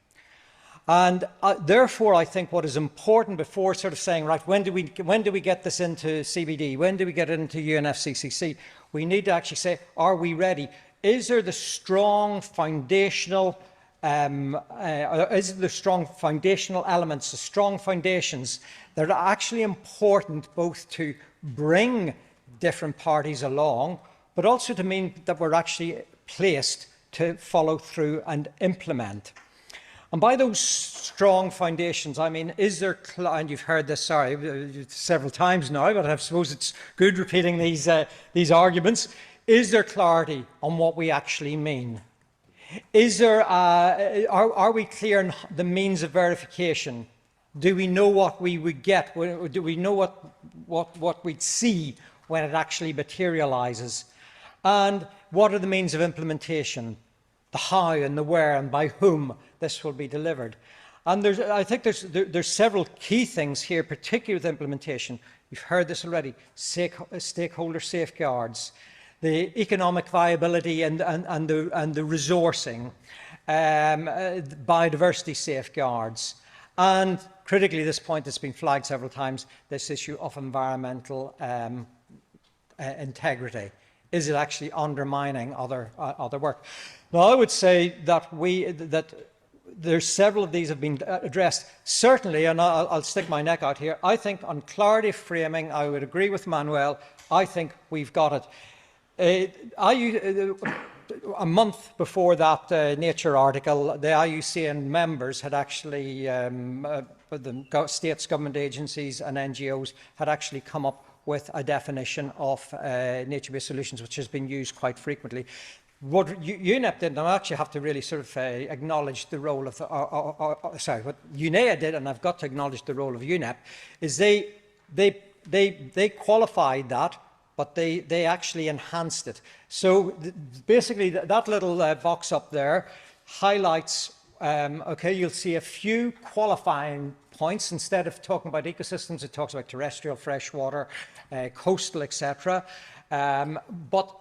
And therefore, I think what is important before sort of saying, right, when do we get this into CBD? When do we get it into UNFCCC? We need to actually say, are we ready? Is there the strong foundational elements, the strong foundations that are actually important both to bring different parties along, but also to mean that we're actually placed to follow through and implement. And by those strong foundations, I mean, is there, and you've heard this, sorry, several times now, but I suppose it's good repeating these arguments. Is there clarity on what we actually mean? Is there, are we clear on the means of verification? Do we know what we would get? Do we know what we'd see when it actually materialises? And what are the means of implementation? The how and the where and by whom this will be delivered. And I think there's several key things here, particularly with implementation. You've heard this already: stakeholder safeguards, the economic viability and the resourcing, biodiversity safeguards, and critically, this point that's been flagged several times, this issue of environmental integrity. Is it actually undermining other work? Now, I would say that there's several of these have been addressed. Certainly, and I'll stick my neck out here, I think on clarity of framing, I would agree with Manuel. I think we've got it. A month before that Nature article, the IUCN members had actually, the states, government agencies and NGOs had actually come up with a definition of nature-based solutions, which has been used quite frequently. What UNEP did, and I actually have to really sort of acknowledge the role of, what UNEA did, and I've got to acknowledge the role of UNEP, is they qualified that, but they actually enhanced it. So basically, that little box up there highlights, okay, you'll see a few qualifying points. Instead of talking about ecosystems, it talks about terrestrial, freshwater, coastal, etc. But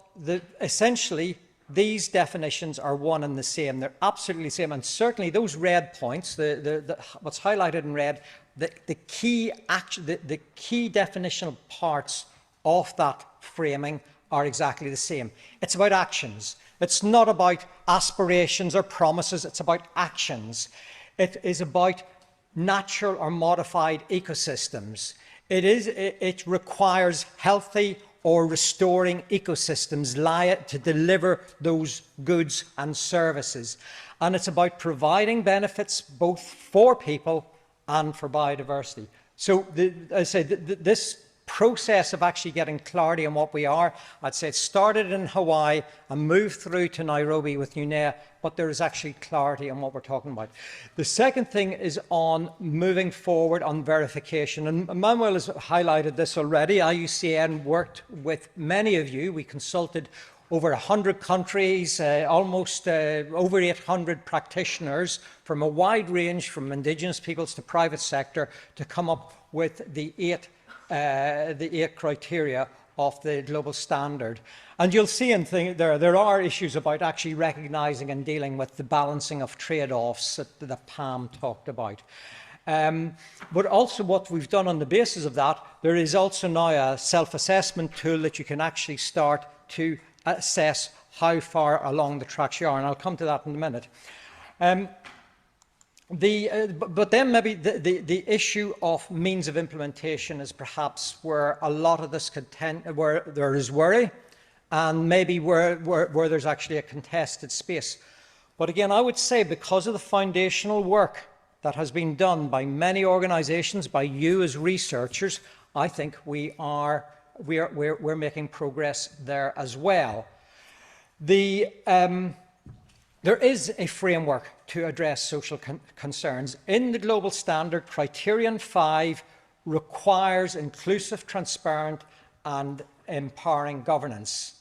essentially, these definitions are one and the same. They're absolutely the same. And certainly those red points, what's highlighted in red, the key definitional parts of that framing are exactly the same. It's about actions. It's not about aspirations or promises. It's about actions. It is about natural or modified ecosystems. It requires healthy or restoring ecosystems to deliver those goods and services. And it's about providing benefits both for people and for biodiversity. So, I say this process of actually getting clarity on what we are, I'd say it started in Hawaii and moved through to Nairobi with UNEA, but there is actually clarity on what we're talking about. The second thing is on moving forward on verification, and Manuel has highlighted this already. IUCN worked with many of you. We consulted over 100 countries, almost over 800 practitioners from a wide range, from indigenous peoples to private sector, to come up with the eight criteria of the global standard. And you'll see in there are issues about actually recognising and dealing with the balancing of trade-offs that Pam talked about. But also what we've done on the basis of that, there is also now a self-assessment tool that you can actually start to assess how far along the tracks you are, and I'll come to that in a minute. But then maybe the issue of means of implementation is perhaps where a lot of this where there is worry, and maybe where there's actually a contested space. But again, I would say because of the foundational work that has been done by many organisations, by you as researchers, I think we're making progress there as well. There is a framework to address social concerns. In the global standard, Criterion 5 requires inclusive, transparent and empowering governance.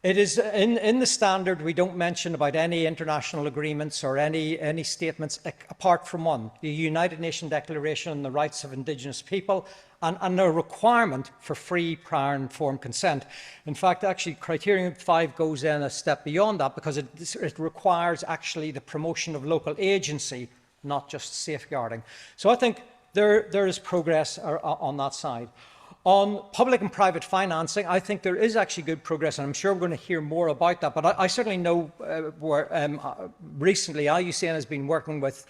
It is in the standard, we don't mention about any international agreements or any statements apart from one, the United Nations Declaration on the Rights of Indigenous People, and a requirement for free, prior and informed consent. In fact, actually, Criterion 5 goes in a step beyond that because it requires actually the promotion of local agency, not just safeguarding. So I think there is progress on that side. On public and private financing, I think there is actually good progress, and I'm sure we're going to hear more about that. But I certainly know recently IUCN has been working with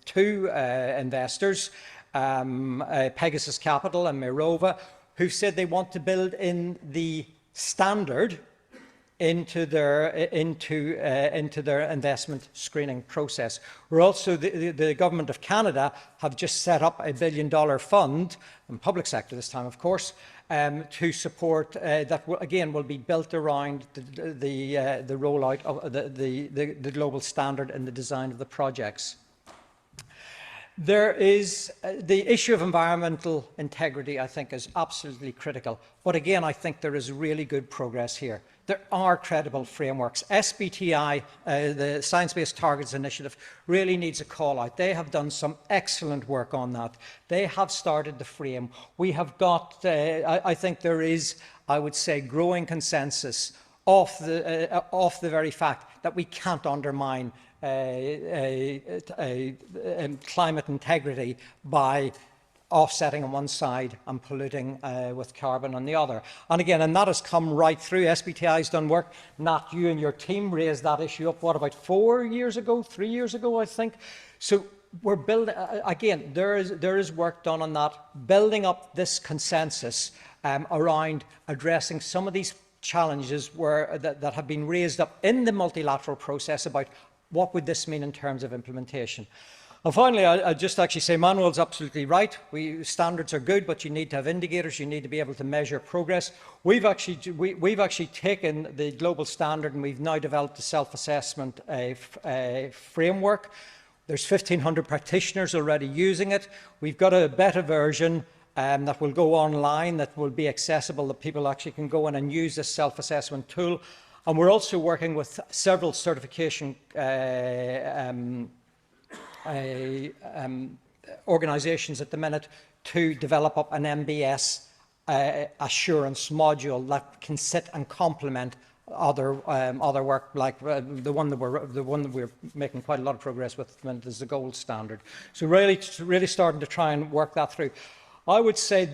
two investors, Pegasus Capital and Mrema, who said they want to build in the standard into their investment screening process. We're also, the Government of Canada have just set up a $1 billion fund, in public sector this time, of course, to support that, again, will be built around the rollout of the global standard and the design of the projects. There is the issue of environmental integrity, I think, is absolutely critical. But again, I think there is really good progress here. There are credible frameworks. SBTI, the Science-Based Targets Initiative, really needs a call out. They have done some excellent work on that. They have started the frame. We have got, I think there is, I would say, growing consensus of the very fact that we can't undermine climate integrity by offsetting on one side and polluting with carbon on the other. And again, and that has come right through. SBTI has done work. Nat, you and your team raised that issue up, what, about 3 years ago, I think? So we're building, again, there is work done on that, building up this consensus around addressing some of these challenges that have been raised up in the multilateral process about what would this mean in terms of implementation. And finally, I'll just actually say Manuel's absolutely right. Standards are good, but you need to have indicators. You need to be able to measure progress. We've actually taken the global standard and we've now developed a self-assessment framework. There's 1,500 practitioners already using it. We've got a beta version that will go online, that will be accessible, that people actually can go in and use this self-assessment tool. And we're also working with several certification organisations at the minute to develop up an NbS assurance module that can sit and complement other work, like the one that we're making quite a lot of progress with at the minute is the gold standard. So really starting to try and work that through. I would say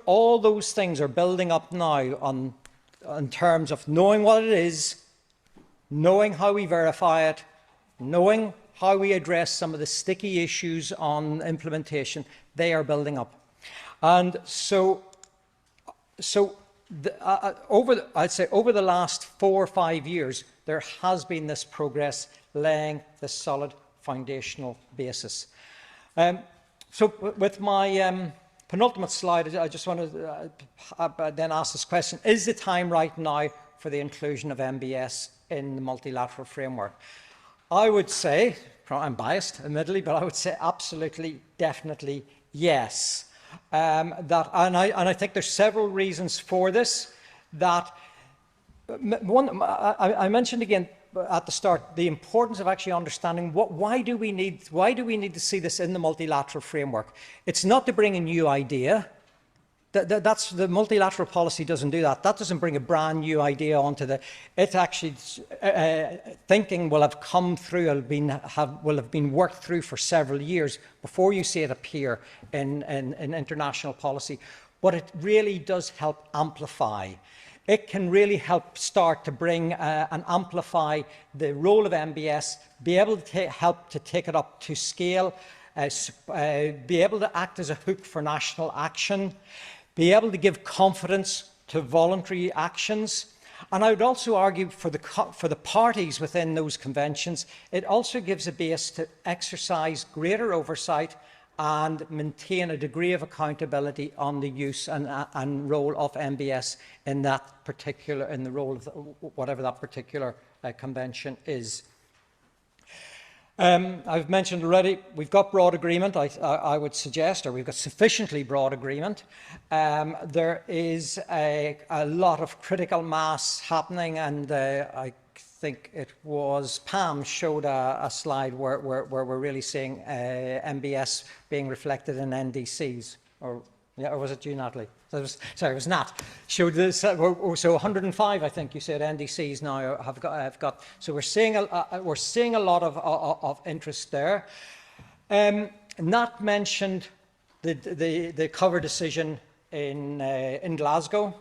all those things are building up now in terms of knowing what it is, knowing how we verify it, knowing how we address some of the sticky issues on implementation. They are building up. And I'd say over the last 4 or 5 years, there has been this progress laying this solid foundational basis. So with my penultimate slide, I just want to then ask this question: is the time right now for the inclusion of NbS in the multilateral framework? I would say, I'm biased admittedly, but I would say absolutely, definitely yes. And I think there's several reasons for this. That one, I mentioned again at the start the importance of actually understanding why do we need to see this in the multilateral framework. It's not to bring a new idea. That's the multilateral policy doesn't do that. That doesn't bring a brand new idea onto it actually thinking will have come through, will have been worked through for several years before you see it appear in international policy. But it really does help amplify. It can really help start to bring and amplify the role of NbS, be able to help to take it up to scale, be able to act as a hook for national action, be able to give confidence to voluntary actions. And I would also argue for the parties within those conventions, it also gives a base to exercise greater oversight and maintain a degree of accountability on the use and role of NbS in the role of whatever that particular Convention is. I've mentioned already, we've got broad agreement, I would suggest, or we've got sufficiently broad agreement. There is a lot of critical mass happening, and I think it was Pam showed a slide where we're really seeing NbS being reflected in NDCs, or was it you, Natalie? Sorry, it was Nat. Showed this. So 105, I think you said, NDCs now have got. So we're seeing a lot of interest there. Nat mentioned the cover decision in Glasgow.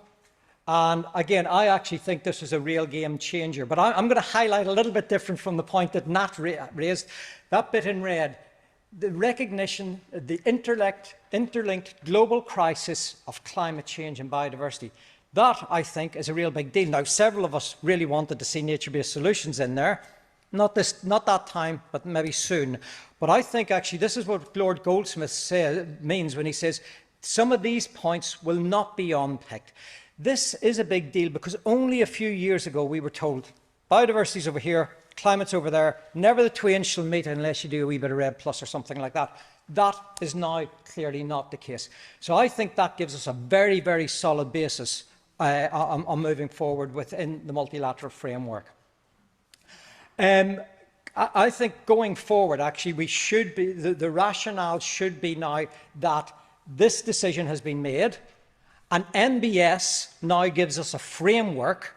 And again, I actually think this is a real game changer. But I'm going to highlight a little bit different from the point that Nat raised. That bit in red, the recognition, the interlinked global crisis of climate change and biodiversity. That, I think, is a real big deal. Now, several of us really wanted to see nature-based solutions in there. Not that time, but maybe soon. But I think, actually, this is what Lord Goldsmith means when he says, some of these points will not be unpicked. This is a big deal because only a few years ago we were told, biodiversity's over here, climate's over there, never the twain shall meet unless you do a wee bit of REDD+ or something like that. That is now clearly not the case. So I think that gives us a very, very solid basis on moving forward within the multilateral framework. I think going forward, actually, we should be, the rationale should be now that this decision has been made, and NbS now gives us a framework.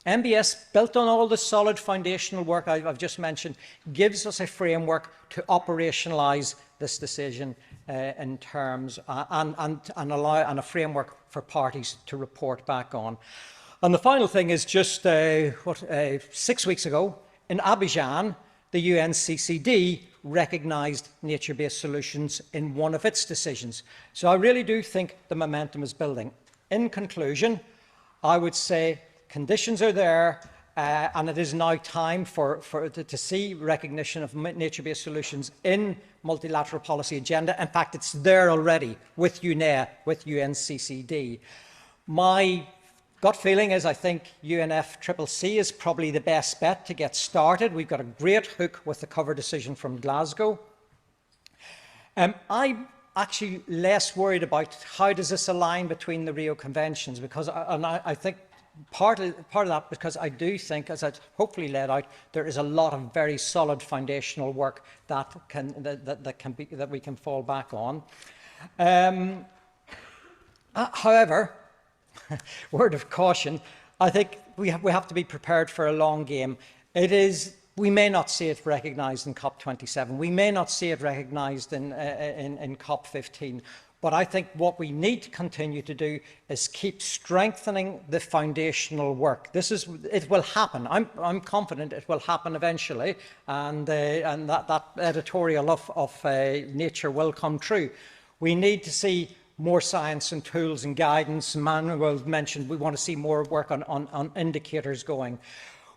NbS, built on all the solid foundational work I've just mentioned, gives us a framework to operationalise this decision in terms and a framework for parties to report back on. And the final thing is just 6 weeks ago in Abidjan, the UNCCD recognised nature-based solutions in one of its decisions. So I really do think the momentum is building. In conclusion, I would say conditions are there, and it is now time to see recognition of nature-based solutions in multilateral policy agenda. In fact, it's there already with UNEA, with UNCCD. My gut feeling is I think UNFCCC is probably the best bet to get started. We've got a great hook with the cover decision from Glasgow. I'm actually less worried about how does this align between the Rio Conventions, because I think part of that, because I do think, as I hopefully laid out, there is a lot of very solid foundational work that we can fall back on. However, word of caution, I think we have to be prepared for a long game. We may not see it recognised in COP27. We may not see it recognised in COP15. But I think what we need to continue to do is keep strengthening the foundational work. It will happen. I'm confident it will happen eventually, and that editorial of nature will come true. We need to see more science and tools and guidance. Manuel mentioned we want to see more work on indicators going.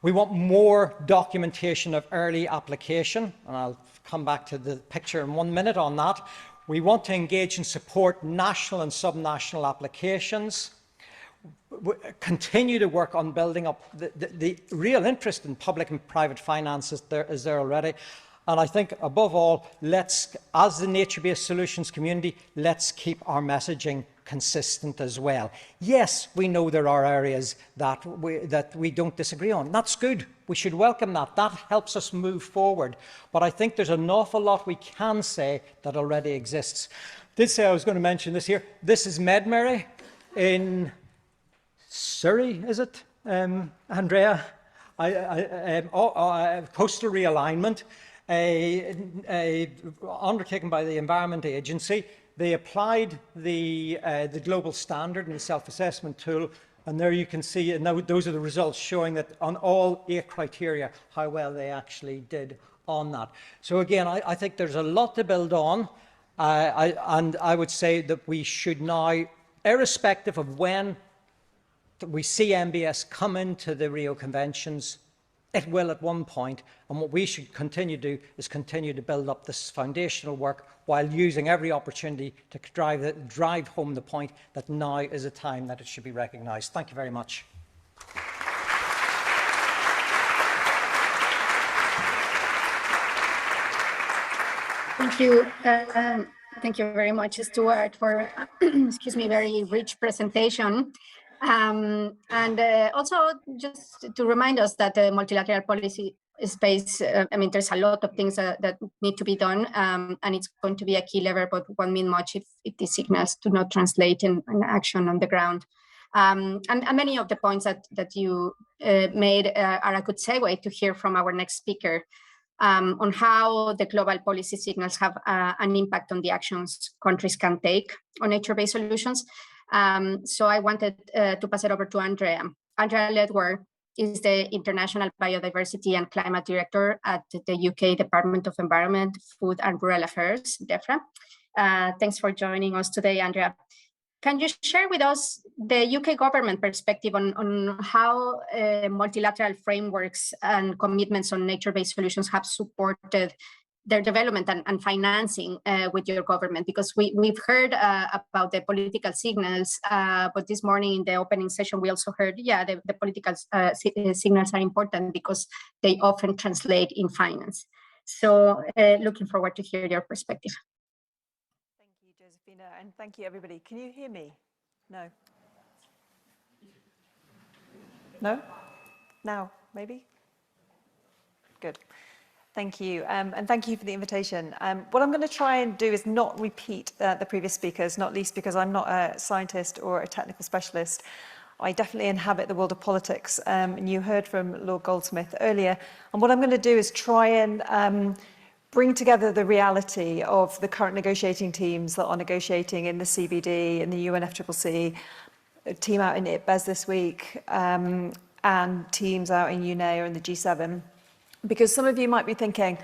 We want more documentation of early application, and I'll come back to the picture in 1 minute on that. We want to engage and support national and subnational applications. Continue to work on building up the real interest in public and private finance is there already. And I think, above all, as the nature-based solutions community, let's keep our messaging consistent as well. Yes, we know there are areas that we don't disagree on. That's good. We should welcome that. That helps us move forward. But I think there's an awful lot we can say that already exists. I did say I was going to mention this here. This is Medmary in Surrey, is it, Andrea? Coastal realignment. Undertaken by the Environment Agency. They applied the global standard and the self-assessment tool, and there you can see, and those are the results showing that on all 8 criteria, how well they actually did on that. So again, I think there's a lot to build on, and I would say that we should now, irrespective of when we see NbS come into the Rio Conventions, it will at one point, and what we should continue to do is continue to build up this foundational work while using every opportunity to drive home the point that now is a time that it should be recognised. Thank you very much. Thank you. Thank you very much, Stewart, for excuse me, very rich presentation. Also, just to remind us that the multilateral policy space, I mean, there's a lot of things that need to be done, and it's going to be a key lever, but won't mean much if these signals do not translate in action on the ground. And many of the points that you made are a good segue to hear from our next speaker. On how the global policy signals have an impact on the actions countries can take on nature-based solutions. So I wanted to pass it over to Andrea. Andrea Ledward is the International Biodiversity and Climate Director at the UK Department of Environment, Food and Rural Affairs, Defra. Thanks for joining us today, Andrea. Can you share with us the UK government perspective on how multilateral frameworks and commitments on nature-based solutions have supported their development and financing with your government? Because we've heard about the political signals, but this morning in the opening session, we also heard, the political signals are important because they often translate in finance. So looking forward to hear your perspective. Josefina, and thank you, everybody. Can you hear me? No? No? Now, maybe? Good. Thank you, and thank you for the invitation. What I'm going to try and do is not repeat the previous speakers, not least because I'm not a scientist or a technical specialist. I definitely inhabit the world of politics, and you heard from Lord Goldsmith earlier. And what I'm going to do is try and bring together the reality of the current negotiating teams that are negotiating in the CBD, in the UNFCCC, a team out in NbS this week, and teams out in UNEA or in the G7. Because some of you might be thinking,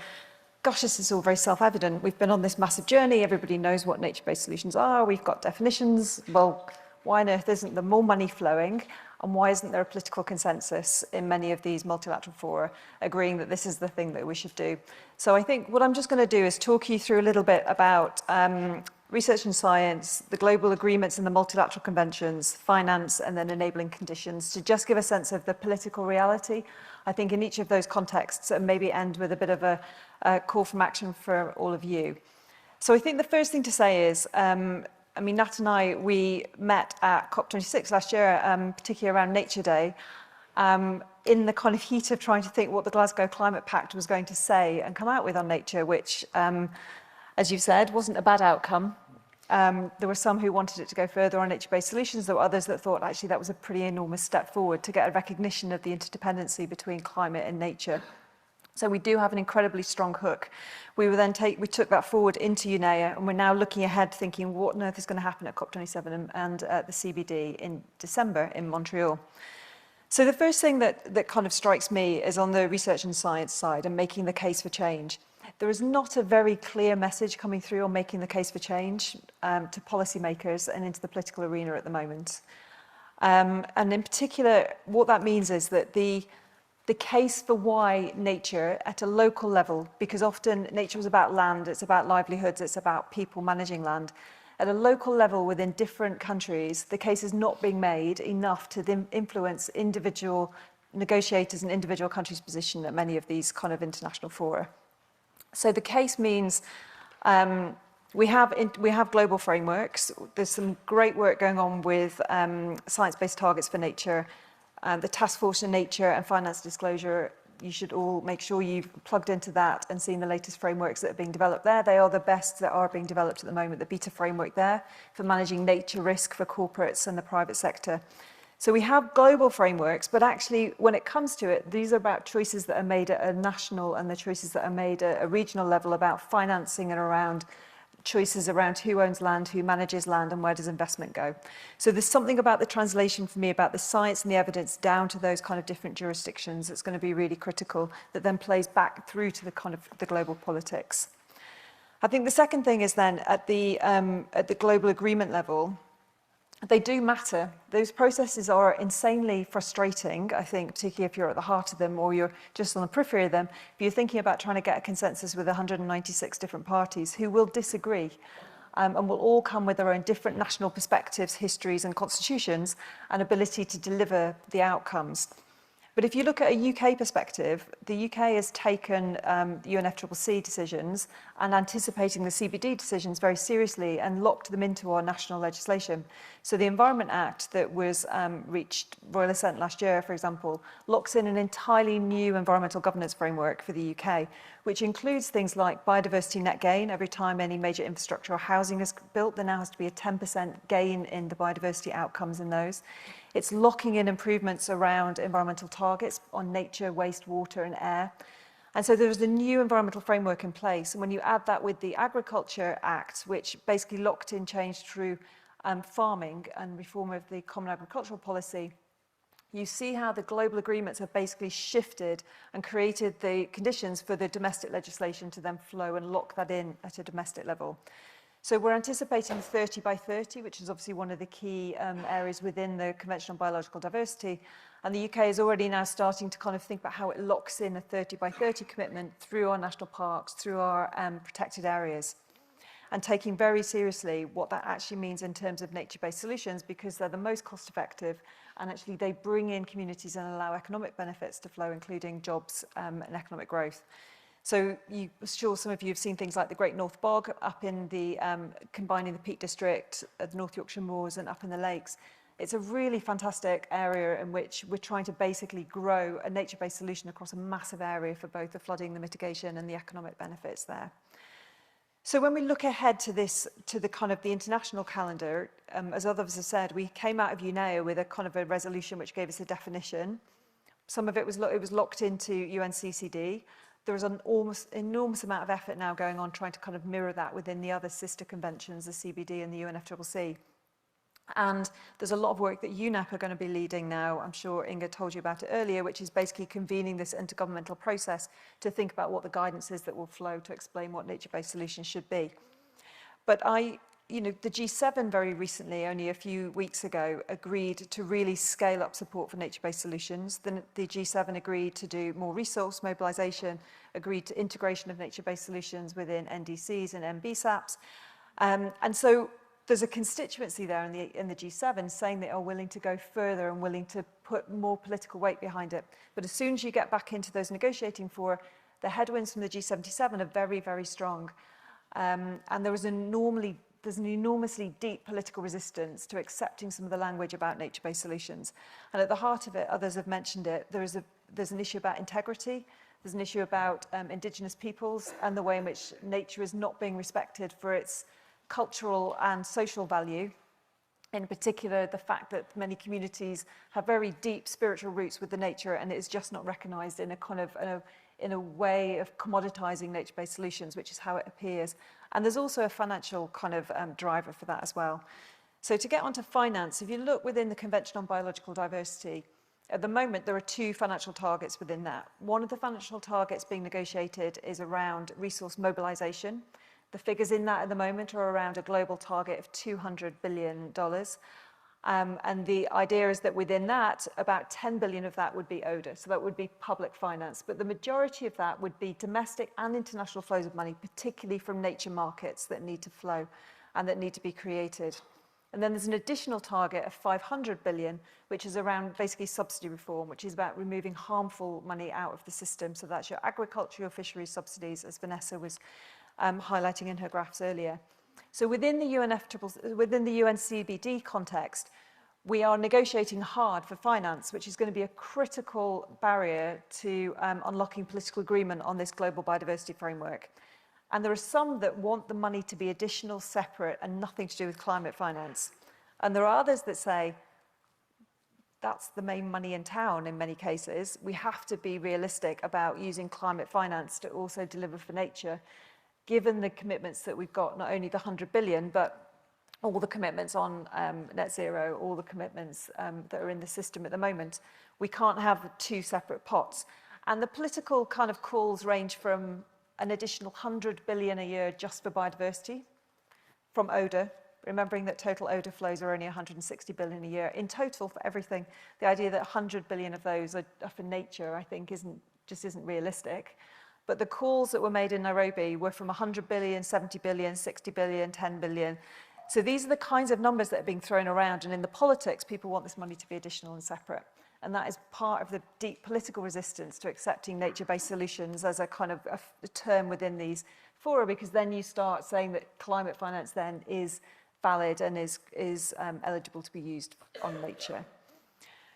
gosh, this is all very self-evident. We've been on this massive journey. Everybody knows what nature-based solutions are. We've got definitions. Well, why on earth isn't there more money flowing? And why isn't there a political consensus in many of these multilateral fora agreeing that this is the thing that we should do? So I think what I'm just going to do is talk you through a little bit about research and science, the global agreements and the multilateral conventions, finance, and then enabling conditions to just give a sense of the political reality, I think, in each of those contexts, and maybe end with a bit of a call from action for all of you. So I think the first thing to say is, I mean, Nat and I, we met at COP26 last year, particularly around Nature Day, in the kind of heat of trying to think what the Glasgow Climate Pact was going to say and come out with on nature, which, as you said, wasn't a bad outcome. There were some who wanted it to go further on nature-based solutions. There were others that thought, actually, that was a pretty enormous step forward to get a recognition of the interdependency between climate and nature. So we do have an incredibly strong hook. We took that forward into UNEA, and we're now looking ahead, thinking what on earth is going to happen at COP27 and at the CBD in December in Montreal. So the first thing that kind of strikes me is on the research and science side and making the case for change. There is not a very clear message coming through on making the case for change to policymakers and into the political arena at the moment. And in particular, what that means is that the case for why nature at a local level, because often nature is about land, it's about livelihoods, it's about people managing land. At a local level within different countries, the case is not being made enough to influence individual negotiators and individual countries' position at many of these kind of international fora. So the case means we have global frameworks. There's some great work going on with science-based targets for nature. The Task Force on Nature and Finance Disclosure, you should all make sure you've plugged into that and seen the latest frameworks that are being developed there. They are the best that are being developed at the moment, the beta framework there for managing nature risk for corporates and the private sector. So we have global frameworks, but actually when it comes to it, these are about choices that are made at a national and the choices that are made at a regional level about financing and around choices around who owns land, who manages land, and where does investment go. So there's something about the translation for me about the science and the evidence down to those kind of different jurisdictions that's going to be really critical that then plays back through to the kind of the global politics. I think the second thing is then at the global agreement level, they do matter. Those processes are insanely frustrating, I think, particularly if you're at the heart of them or you're just on the periphery of them. If you're thinking about trying to get a consensus with 196 different parties who will disagree and will all come with their own different national perspectives, histories and constitutions and ability to deliver the outcomes. But if you look at a UK perspective, the UK has taken the UNFCCC decisions and anticipating the CBD decisions very seriously and locked them into our national legislation. So the Environment Act that was reached Royal Assent last year, for example, locks in an entirely new environmental governance framework for the UK, which includes things like biodiversity net gain. Every time any major infrastructure or housing is built, there now has to be a 10% gain in the biodiversity outcomes in those. It's locking in improvements around environmental targets on nature, waste, water and air. And so there's a new environmental framework in place. And when you add that with the Agriculture Act, which basically locked in change through farming and reform of the Common Agricultural Policy, you see how the global agreements have basically shifted and created the conditions for the domestic legislation to then flow and lock that in at a domestic level. So we're anticipating 30 by 30, which is obviously one of the key areas within the Convention on Biological Diversity. And the UK is already now starting to kind of think about how it locks in a 30 by 30 commitment through our national parks, through our protected areas, and taking very seriously what that actually means in terms of nature-based solutions, because they're the most cost-effective, and actually they bring in communities and allow economic benefits to flow, including jobs and economic growth. So I'm sure some of you have seen things like the Great North Bog up in the, combining the Peak District, the North Yorkshire Moors and up in the lakes. It's a really fantastic area in which we're trying to basically grow a nature-based solution across a massive area for both the flooding, the mitigation and the economic benefits there. So when we look ahead to this, to the kind of the international calendar, as others have said, we came out of UNEA with a kind of a resolution which gave us a definition. Some of it was locked into UNCCD. There is an almost enormous amount of effort now going on trying to kind of mirror that within the other sister conventions, the CBD and the UNFCCC. And there's a lot of work that UNEP are going to be leading now. I'm sure Inga told you about it earlier, which is basically convening this intergovernmental process to think about what the guidance is that will flow to explain what nature-based solutions should be. But the G7 very recently, only a few weeks ago, agreed to really scale up support for nature-based solutions. The G7 agreed to do more resource mobilization, agreed to integration of nature-based solutions within NDCs and NBSAPs. And so there's a constituency there in the G7 saying they are willing to go further and willing to put more political weight behind it. But as soon as you get back into those negotiating fora, the headwinds from the G77 are very, very strong. And there's an enormously deep political resistance to accepting some of the language about nature-based solutions. And at the heart of it, others have mentioned it, there's an issue about integrity, there's an issue about Indigenous peoples and the way in which nature is not being respected for its cultural and social value. In particular, the fact that many communities have very deep spiritual roots with the nature and it is just not recognised in a kind of in a way of commoditizing nature-based solutions, which is how it appears. And there's also a financial kind of driver for that as well. So to get onto finance, if you look within the Convention on Biological Diversity, at the moment there are two financial targets within that. One of the financial targets being negotiated is around resource mobilization. The figures in that at the moment are around a global target of $200 billion. And the idea is that within that, about 10 billion of that would be ODA, so that would be public finance. But the majority of that would be domestic and international flows of money, particularly from nature markets that need to flow and that need to be created. And then there's an additional target of 500 billion, which is around basically subsidy reform, which is about removing harmful money out of the system. So that's your agriculture, your fisheries subsidies, as Vanessa was highlighting in her graphs earlier. So within the UNCBD context, we are negotiating hard for finance, which is going to be a critical barrier to unlocking political agreement on this global biodiversity framework. And there are some that want the money to be additional, separate, and nothing to do with climate finance. And there are others that say, that's the main money in town in many cases. We have to be realistic about using climate finance to also deliver for nature, given the commitments that we've got, not only the 100 billion, but all the commitments on net zero, all the commitments that are in the system at the moment. We can't have two separate pots. And the political kind of calls range from an additional 100 billion a year just for biodiversity from ODA, remembering that total ODA flows are only 160 billion a year in total for everything. The idea that 100 billion of those are for nature, I think, just isn't realistic. But the calls that were made in Nairobi were from 100 billion, 70 billion, 60 billion, 10 billion. So these are the kinds of numbers that are being thrown around. And in the politics, people want this money to be additional and separate. And that is part of the deep political resistance to accepting nature-based solutions as a kind of a term within these fora, because then you start saying that climate finance then is valid and is eligible to be used on nature.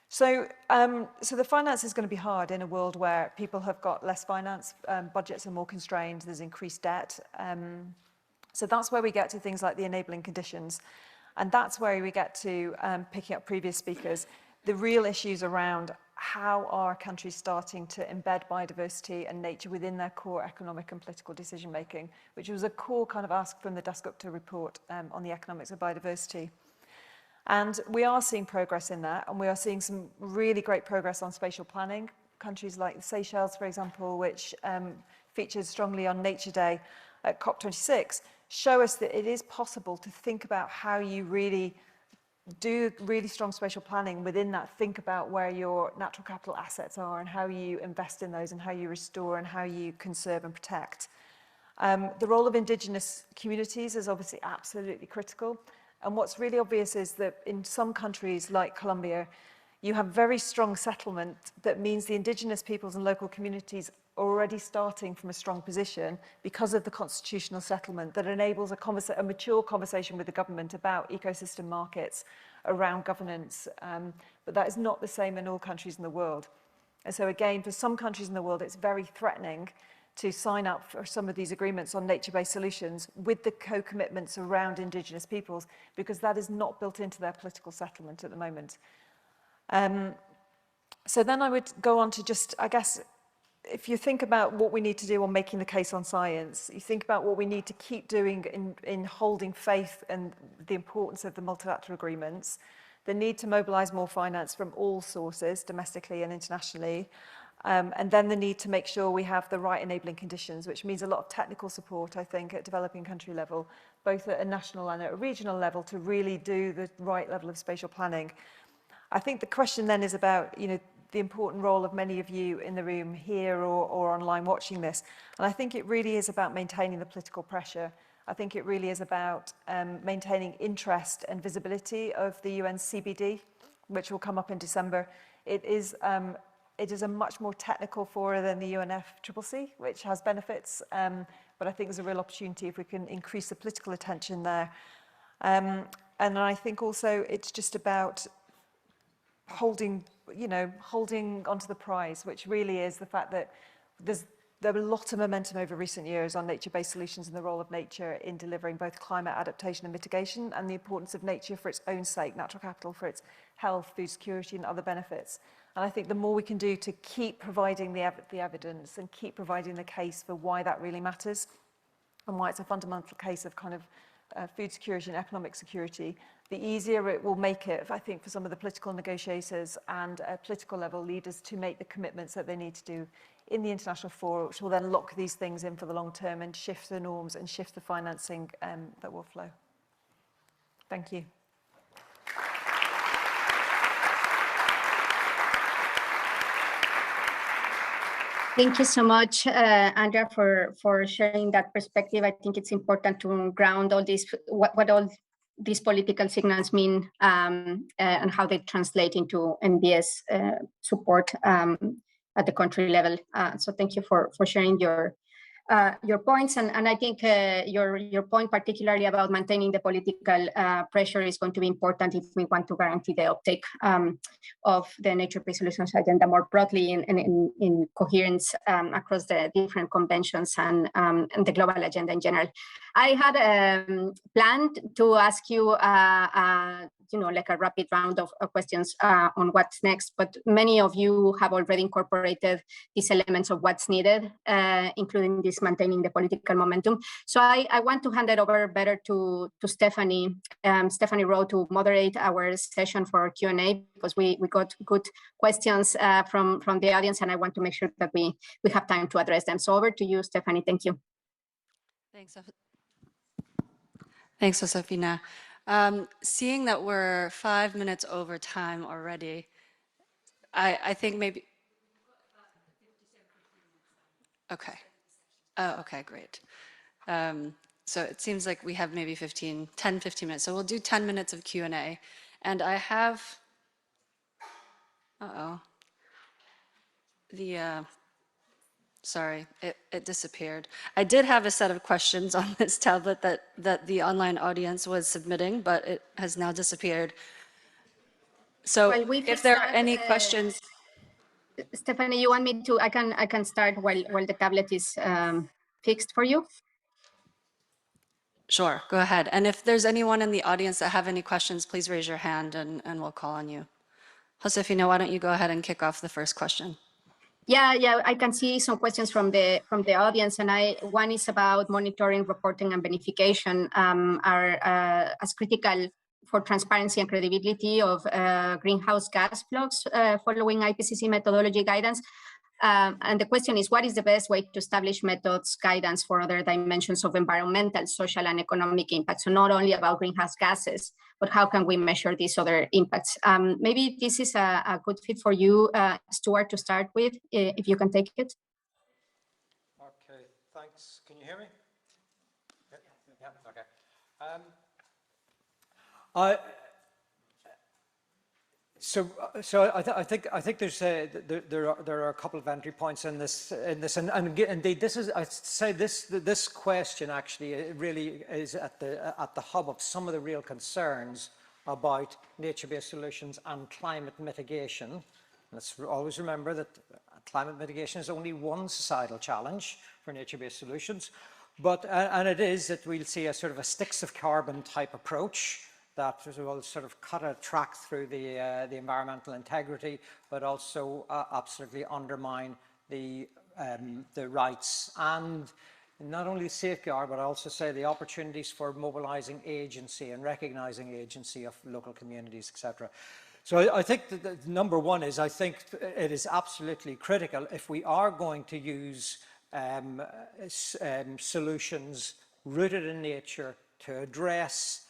So, so the finance is going to be hard in a world where people have got less finance, budgets are more constrained, there's increased debt. So that's where we get to things like the enabling conditions. And that's where we get to, picking up previous speakers, the real issues around how are countries starting to embed biodiversity and nature within their core economic and political decision making, which was a core kind of ask from the Dasgupta report on the economics of biodiversity. And we are seeing progress in that, and we are seeing some really great progress on spatial planning. Countries like the Seychelles, for example, which featured strongly on Nature Day at COP26, show us that it is possible to think about how you really do really strong spatial planning within that. Think about where your natural capital assets are and how you invest in those and how you restore and how you conserve and protect. The role of Indigenous communities is obviously absolutely critical. And what's really obvious is that in some countries like Colombia, you have very strong settlement that means the Indigenous peoples and local communities are already starting from a strong position because of the constitutional settlement that enables a mature conversation with the government about ecosystem markets, around governance. But that is not the same in all countries in the world. And so again, for some countries in the world, it's very threatening to sign up for some of these agreements on nature-based solutions with the co-commitments around Indigenous peoples, because that is not built into their political settlement at the moment. So then I would go on to just, I guess, if you think about what we need to do on making the case on science, you think about what we need to keep doing in holding faith and the importance of the multilateral agreements, the need to mobilize more finance from all sources, domestically and internationally, and then the need to make sure we have the right enabling conditions, which means a lot of technical support, I think, at developing country level, both at a national and at a regional level, to really do the right level of spatial planning. I think the question then is about, you know, the important role of many of you in the room here or online watching this. And I think it really is about maintaining the political pressure. I think it really is about maintaining interest and visibility of the UN CBD, which will come up in December. It is a much more technical fora than the UNFCCC, which has benefits, but I think there's a real opportunity if we can increase the political attention there. And I think also it's just about holding onto the prize, which really is the fact that there were a lot of momentum over recent years on nature-based solutions and the role of nature in delivering both climate adaptation and mitigation, and the importance of nature for its own sake, natural capital for its health, food security and other benefits. And I think the more we can do to keep providing the evidence and keep providing the case for why that really matters and why it's a fundamental case of kind of food security and economic security, the easier it will make it, I think, for some of the political negotiators and political level leaders to make the commitments that they need to do in the international forum, which will then lock these things in for the long term and shift the norms and shift the financing that will flow. Thank you. Thank you so much, Andrea, for sharing that perspective. I think it's important to ground all these, what all these political signals mean and how they translate into NbS support at the country level. So thank you for sharing your points, and I think your point particularly about maintaining the political pressure is going to be important if we want to guarantee the uptake of the nature-based solutions agenda more broadly in coherence across the different conventions and the global agenda in general. I had planned to ask you like a rapid round of questions on what's next, but many of you have already incorporated these elements of what's needed, including this maintaining the political momentum. So I want to hand it over better to Stephanie Rowe to moderate our session for Q&A, because we got good questions from the audience, and I want to make sure that we have time to address them. So over to you, Stephanie. Thank you. Thanks, Josefina. Seeing that we're 5 minutes over time already, I think maybe. Okay. Oh, okay, great. So it seems like we have maybe 10, 15 minutes. So we'll do 10 minutes of Q&A. And I have Uh-oh. Sorry, it disappeared. I did have a set of questions on this tablet that the online audience was submitting, but it has now disappeared. So Well, we if can there are start, any questions, Stephanie, you want me to? I can start while the tablet is fixed for you. sure, go ahead. And if there's anyone in the audience that have any questions, please raise your hand and we'll call on you. Josefina, why don't you go ahead and kick off the first question? Yeah, I can see some questions from the audience, and one is about monitoring, reporting, and beneficiation are as critical for transparency and credibility of greenhouse gas flows following IPCC methodology guidance. And the question is, what is the best way to establish methods, guidance for other dimensions of environmental, social, and economic impact? So not only about greenhouse gases, but how can we measure these other impacts? Maybe this is a good fit for you, Stewart, to start with, if you can take it. Okay, thanks. Can you hear me? Yeah, okay. I think there's there are a couple of entry points in this, and indeed this is, I'd say this question actually really is at the hub of some of the real concerns about nature-based solutions and climate mitigation. Let's always remember that climate mitigation is only one societal challenge for nature-based solutions, but and it is that we'll see a sort of a sticks of carbon type approach that will sort of cut a track through the environmental integrity, but also absolutely undermine the rights and not only safeguard, but also say the opportunities for mobilizing agency and recognizing agency of local communities, etc. So I think that number one is, I think it is absolutely critical if we are going to use solutions rooted in nature to address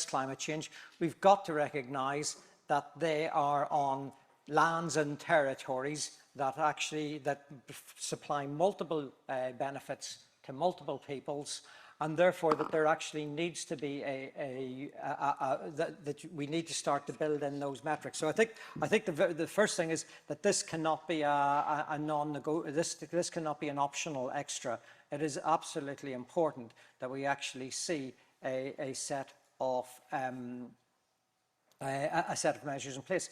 climate change, we've got to recognize that they are on lands and territories that supply multiple benefits to multiple peoples, and therefore that there actually needs to be that we need to start to build in those metrics. So I think the first thing is that this cannot be this cannot be an optional extra. It is absolutely important that we actually see a set of measures in place.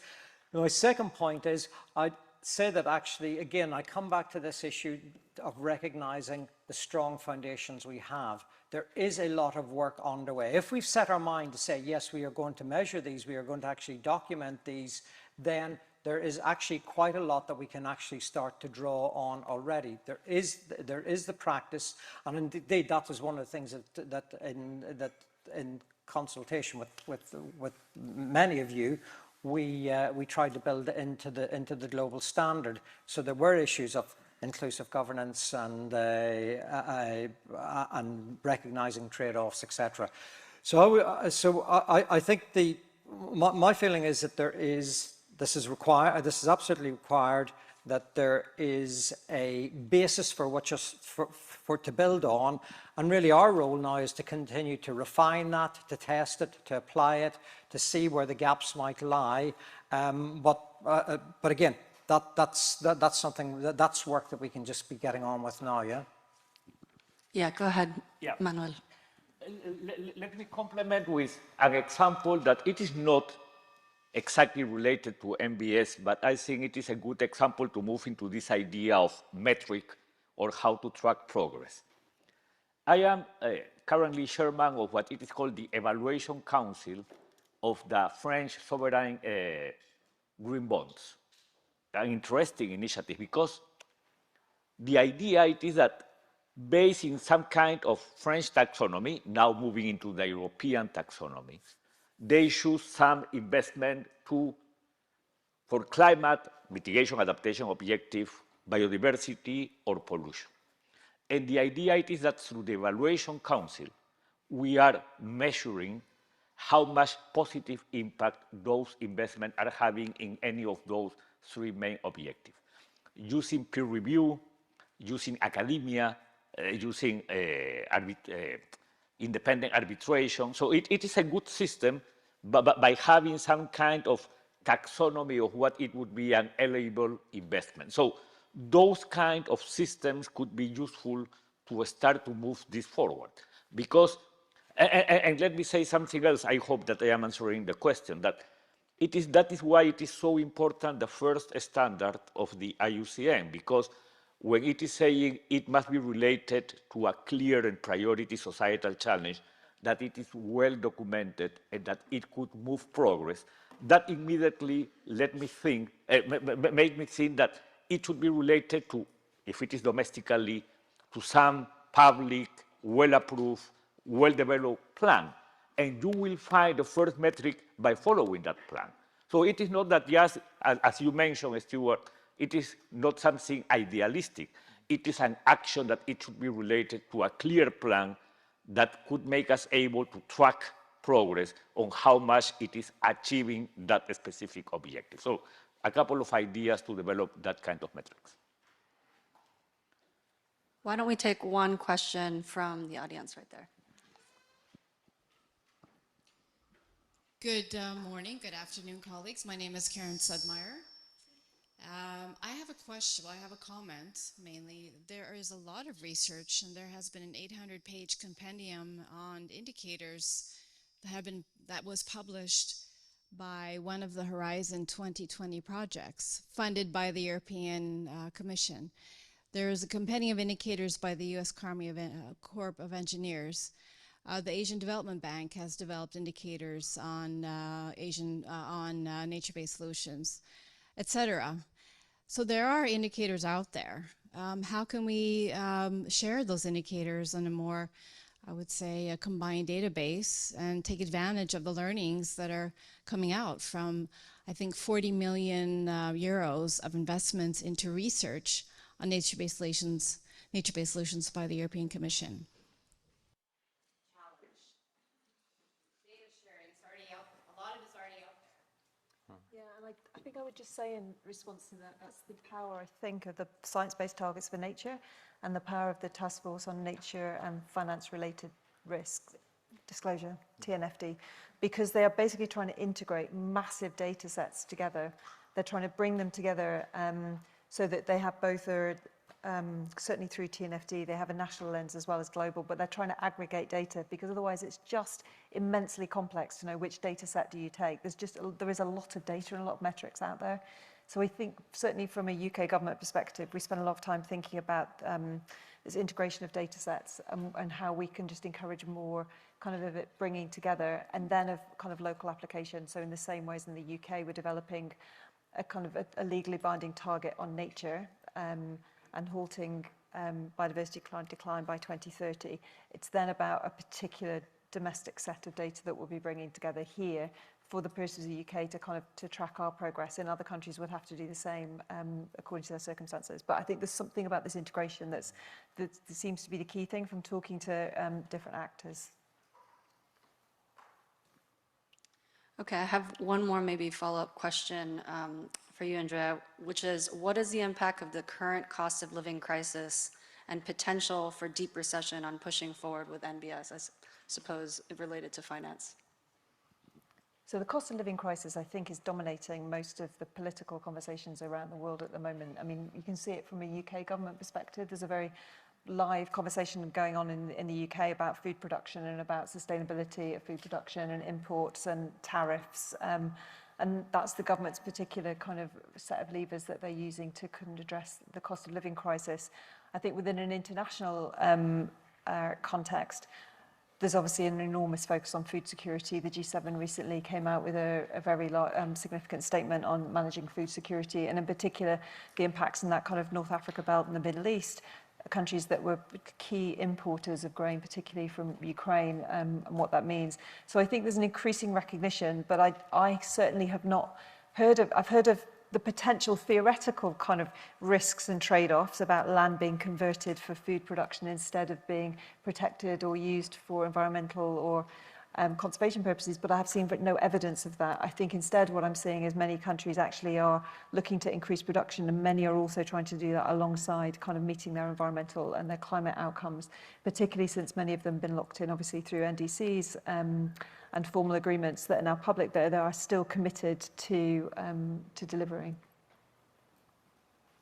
Now, my second point is, I'd say that actually, again, I come back to this issue of recognizing the strong foundations we have. There is a lot of work underway. If we've set our mind to say, yes, we are going to measure these, we are going to actually document these, then there is actually quite a lot that we can actually start to draw on already. There is the practice, and indeed that was one of the things that in consultation with many of you, we tried to build into the global standard. So there were issues of inclusive governance and recognizing trade-offs, etc. So I think my feeling is that this is absolutely required, that there is a basis for to build on, and really our role now is to continue to refine that, to test it, to apply it, to see where the gaps might lie. But again, that's something that's work that we can just be getting on with now. Yeah. Yeah, go ahead, yeah. Manuel. Let me complement with an example that it is not exactly related to NbS, but I think it is a good example to move into this idea of metric or how to track progress. I am currently chairman of what it is called the Evaluation Council of the French sovereign green bonds. An interesting initiative, because the idea it is that based in some kind of French taxonomy, now moving into the European taxonomy, they choose some investment for climate mitigation, adaptation, objective, biodiversity, or pollution. And the idea it is that through the Evaluation Council, we are measuring how much positive impact those investments are having in any of those three main objectives. Using peer review, using academia, using independent arbitration. So it is a good system but by having some kind of taxonomy of what it would be an eligible investment. So those kind of systems could be useful to start to move this forward. Because, and let me say something else, I hope that I am answering the question, that is why it is so important, the first standard of the IUCN, because when it is saying it must be related to a clear and priority societal challenge, that it is well documented and that it could move progress, that immediately let me think, make me think that it should be related to, if it is domestically, to some public, well-approved, well-developed plan. And you will find the first metric by following that plan. So it is not that just, as you mentioned, Stewart, it is not something idealistic. It is an action that it should be related to a clear plan that could make us able to track progress on how much it is achieving that specific objective. So a couple of ideas to develop that kind of metrics. Why don't we take one question from the audience right there? Good morning, good afternoon, colleagues. My name is Karen Sudmeyer. I have a question, I have a comment mainly. There is a lot of research and there has been an 800-page compendium on indicators that was published by one of the Horizon 2020 projects funded by the European Commission. There is a compendium of indicators by the U.S. Corps of Engineers. The Asian Development Bank has developed indicators on nature-based solutions, etc. So there are indicators out there. How can we share those indicators in a more, I would say, a combined database and take advantage of the learnings that are coming out from, I think, 40 million euros of investments into research on nature-based solutions by the European Commission? I think I would just say in response to that, that's the power, I think, of the science-based targets for nature and the power of the Task Force on Nature and Finance-Related Risks Disclosure, TNFD, because they are basically trying to integrate massive data sets together. They're trying to bring them together so that they have both certainly through TNFD, they have a national lens as well as global, but they're trying to aggregate data because otherwise it's just immensely complex to know which data set do you take. There is a lot of data and a lot of metrics out there. So I think certainly from a UK government perspective, we spend a lot of time thinking about this integration of data sets and how we can just encourage more kind of it bringing together and then of kind of local application. So in the same ways in the UK, we're developing a kind of a legally binding target on nature and halting biodiversity decline by 2030. It's then about a particular domestic set of data that we'll be bringing together here for the purposes of the UK to track our progress. In other countries would have to do the same according to their circumstances. But I think there's something about this integration that seems to be the key thing from talking to different actors. Okay, I have one more maybe follow-up question for you, Andrea, which is, what is the impact of the current cost of living crisis and potential for deep recession on pushing forward with NbS, I suppose, related to finance? So the cost of living crisis, I think, is dominating most of the political conversations around the world at the moment. I mean, you can see it from a UK government perspective. There's a very live conversation going on in the UK about food production and about sustainability of food production and imports and tariffs. And that's the government's particular kind of set of levers that they're using to kind of address the cost of living crisis. I think within an international context, there's obviously an enormous focus on food security. The G7 recently came out with a very significant statement on managing food security, and in particular, the impacts in that kind of North Africa belt and the Middle East, countries that were key importers of grain, particularly from Ukraine, and what that means. So I think there's an increasing recognition, but I certainly have not heard of, I've heard of the potential theoretical kind of risks and trade-offs about land being converted for food production instead of being protected or used for environmental or conservation purposes, but I have seen no evidence of that. I think instead what I'm seeing is many countries actually are looking to increase production, and many are also trying to do that alongside kind of meeting their environmental and their climate outcomes, particularly since many of them have been locked in obviously through NDCs and formal agreements that are now public that they are still committed to delivering.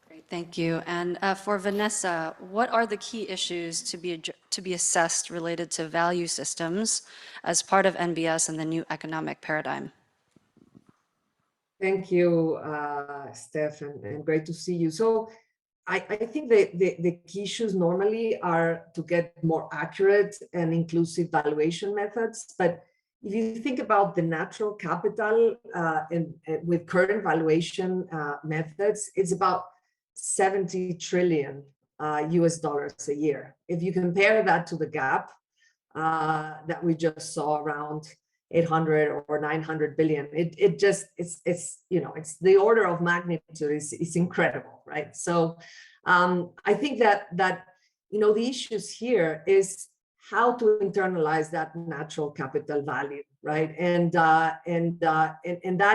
Great, thank you. And for Vanessa, what are the key issues to be assessed related to value systems as part of NbS and the new economic paradigm? Thank you, Steph, and great to see you. So I think the key issues normally are to get more accurate and inclusive valuation methods. But if you think about the natural capital with current valuation methods, it's about 70 trillion US dollars a year. If you compare that to the gap that we just saw around 800 or 900 billion, it's the order of magnitude is incredible, right? So I think that the issues here is how to internalize that natural capital value, right? And that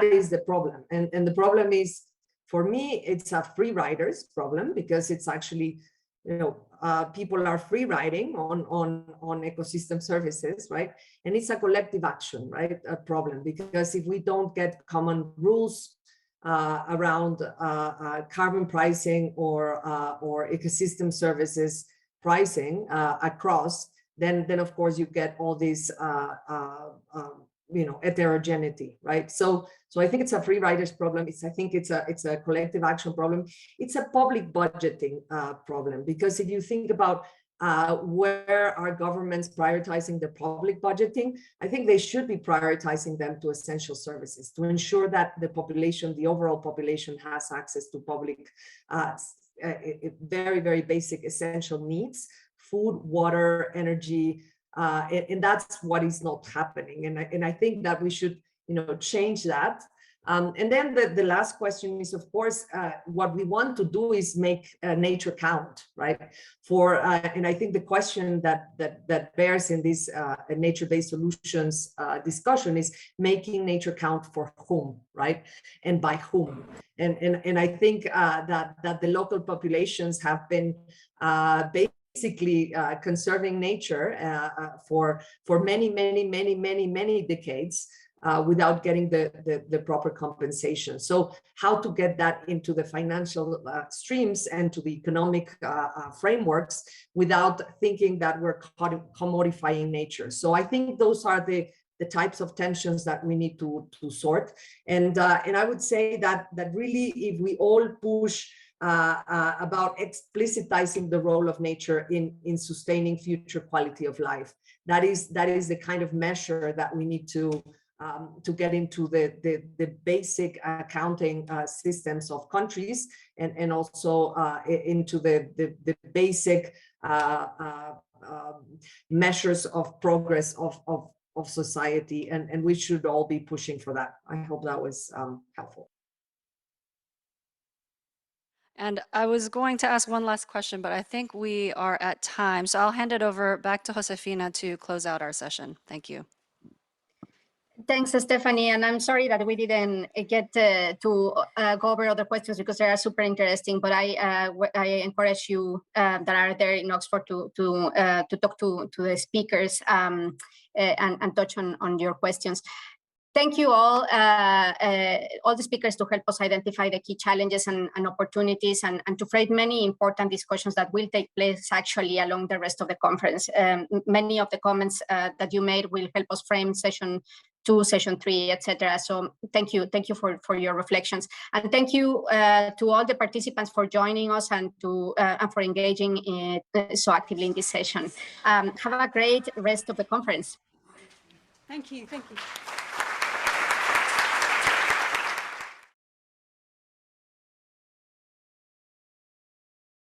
is the problem. And the problem is, for me, it's a free riders problem, because it's actually, people are free riding on ecosystem services, right? And it's a collective action, right? A problem, because if we don't get common rules around carbon pricing or ecosystem services pricing across, then of course you get all this heterogeneity, right? So I think it's a free riders problem. I think it's a collective action problem. It's a public budgeting problem, because if you think about where are governments prioritizing the public budgeting, I think they should be prioritizing them to essential services to ensure that the overall population has access to public, very, very basic essential needs, food, water, energy, and that's what is not happening. And I think that we should, change that. And then the last question is, of course, what we want to do is make nature count, right? And I think the question that bears in this nature-based solutions discussion is making nature count for whom, right? And by whom? And I think that the local populations have been basically conserving nature for many decades without getting the proper compensation. So how to get that into the financial streams and to the economic frameworks without thinking that we're commodifying nature. So I think those are the types of tensions that we need to sort. And I would say that really, if we all push about explicitizing the role of nature in sustaining future quality of life, that is the kind of measure that we need to get into the basic accounting systems of countries, and also into the basic measures of progress of society, and we should all be pushing for that. I hope that was helpful. And I was going to ask one last question, but I think we are at time. So I'll hand it over back to Josefina to close out our session. Thank you. Thanks, Stephanie. And I'm sorry that we didn't get to go over other questions, because they are super interesting. But I encourage you that are there in Oxford to talk to the speakers and touch on your questions. Thank you all the speakers, to help us identify the key challenges and opportunities, and to frame many important discussions that will take place actually along the rest of the conference. Many of the comments that you made will help us frame session 2, session 3, etc. So thank you for your reflections, and thank you to all the participants for joining us and for engaging so actively in this session. Have a great rest of the conference. Thank you.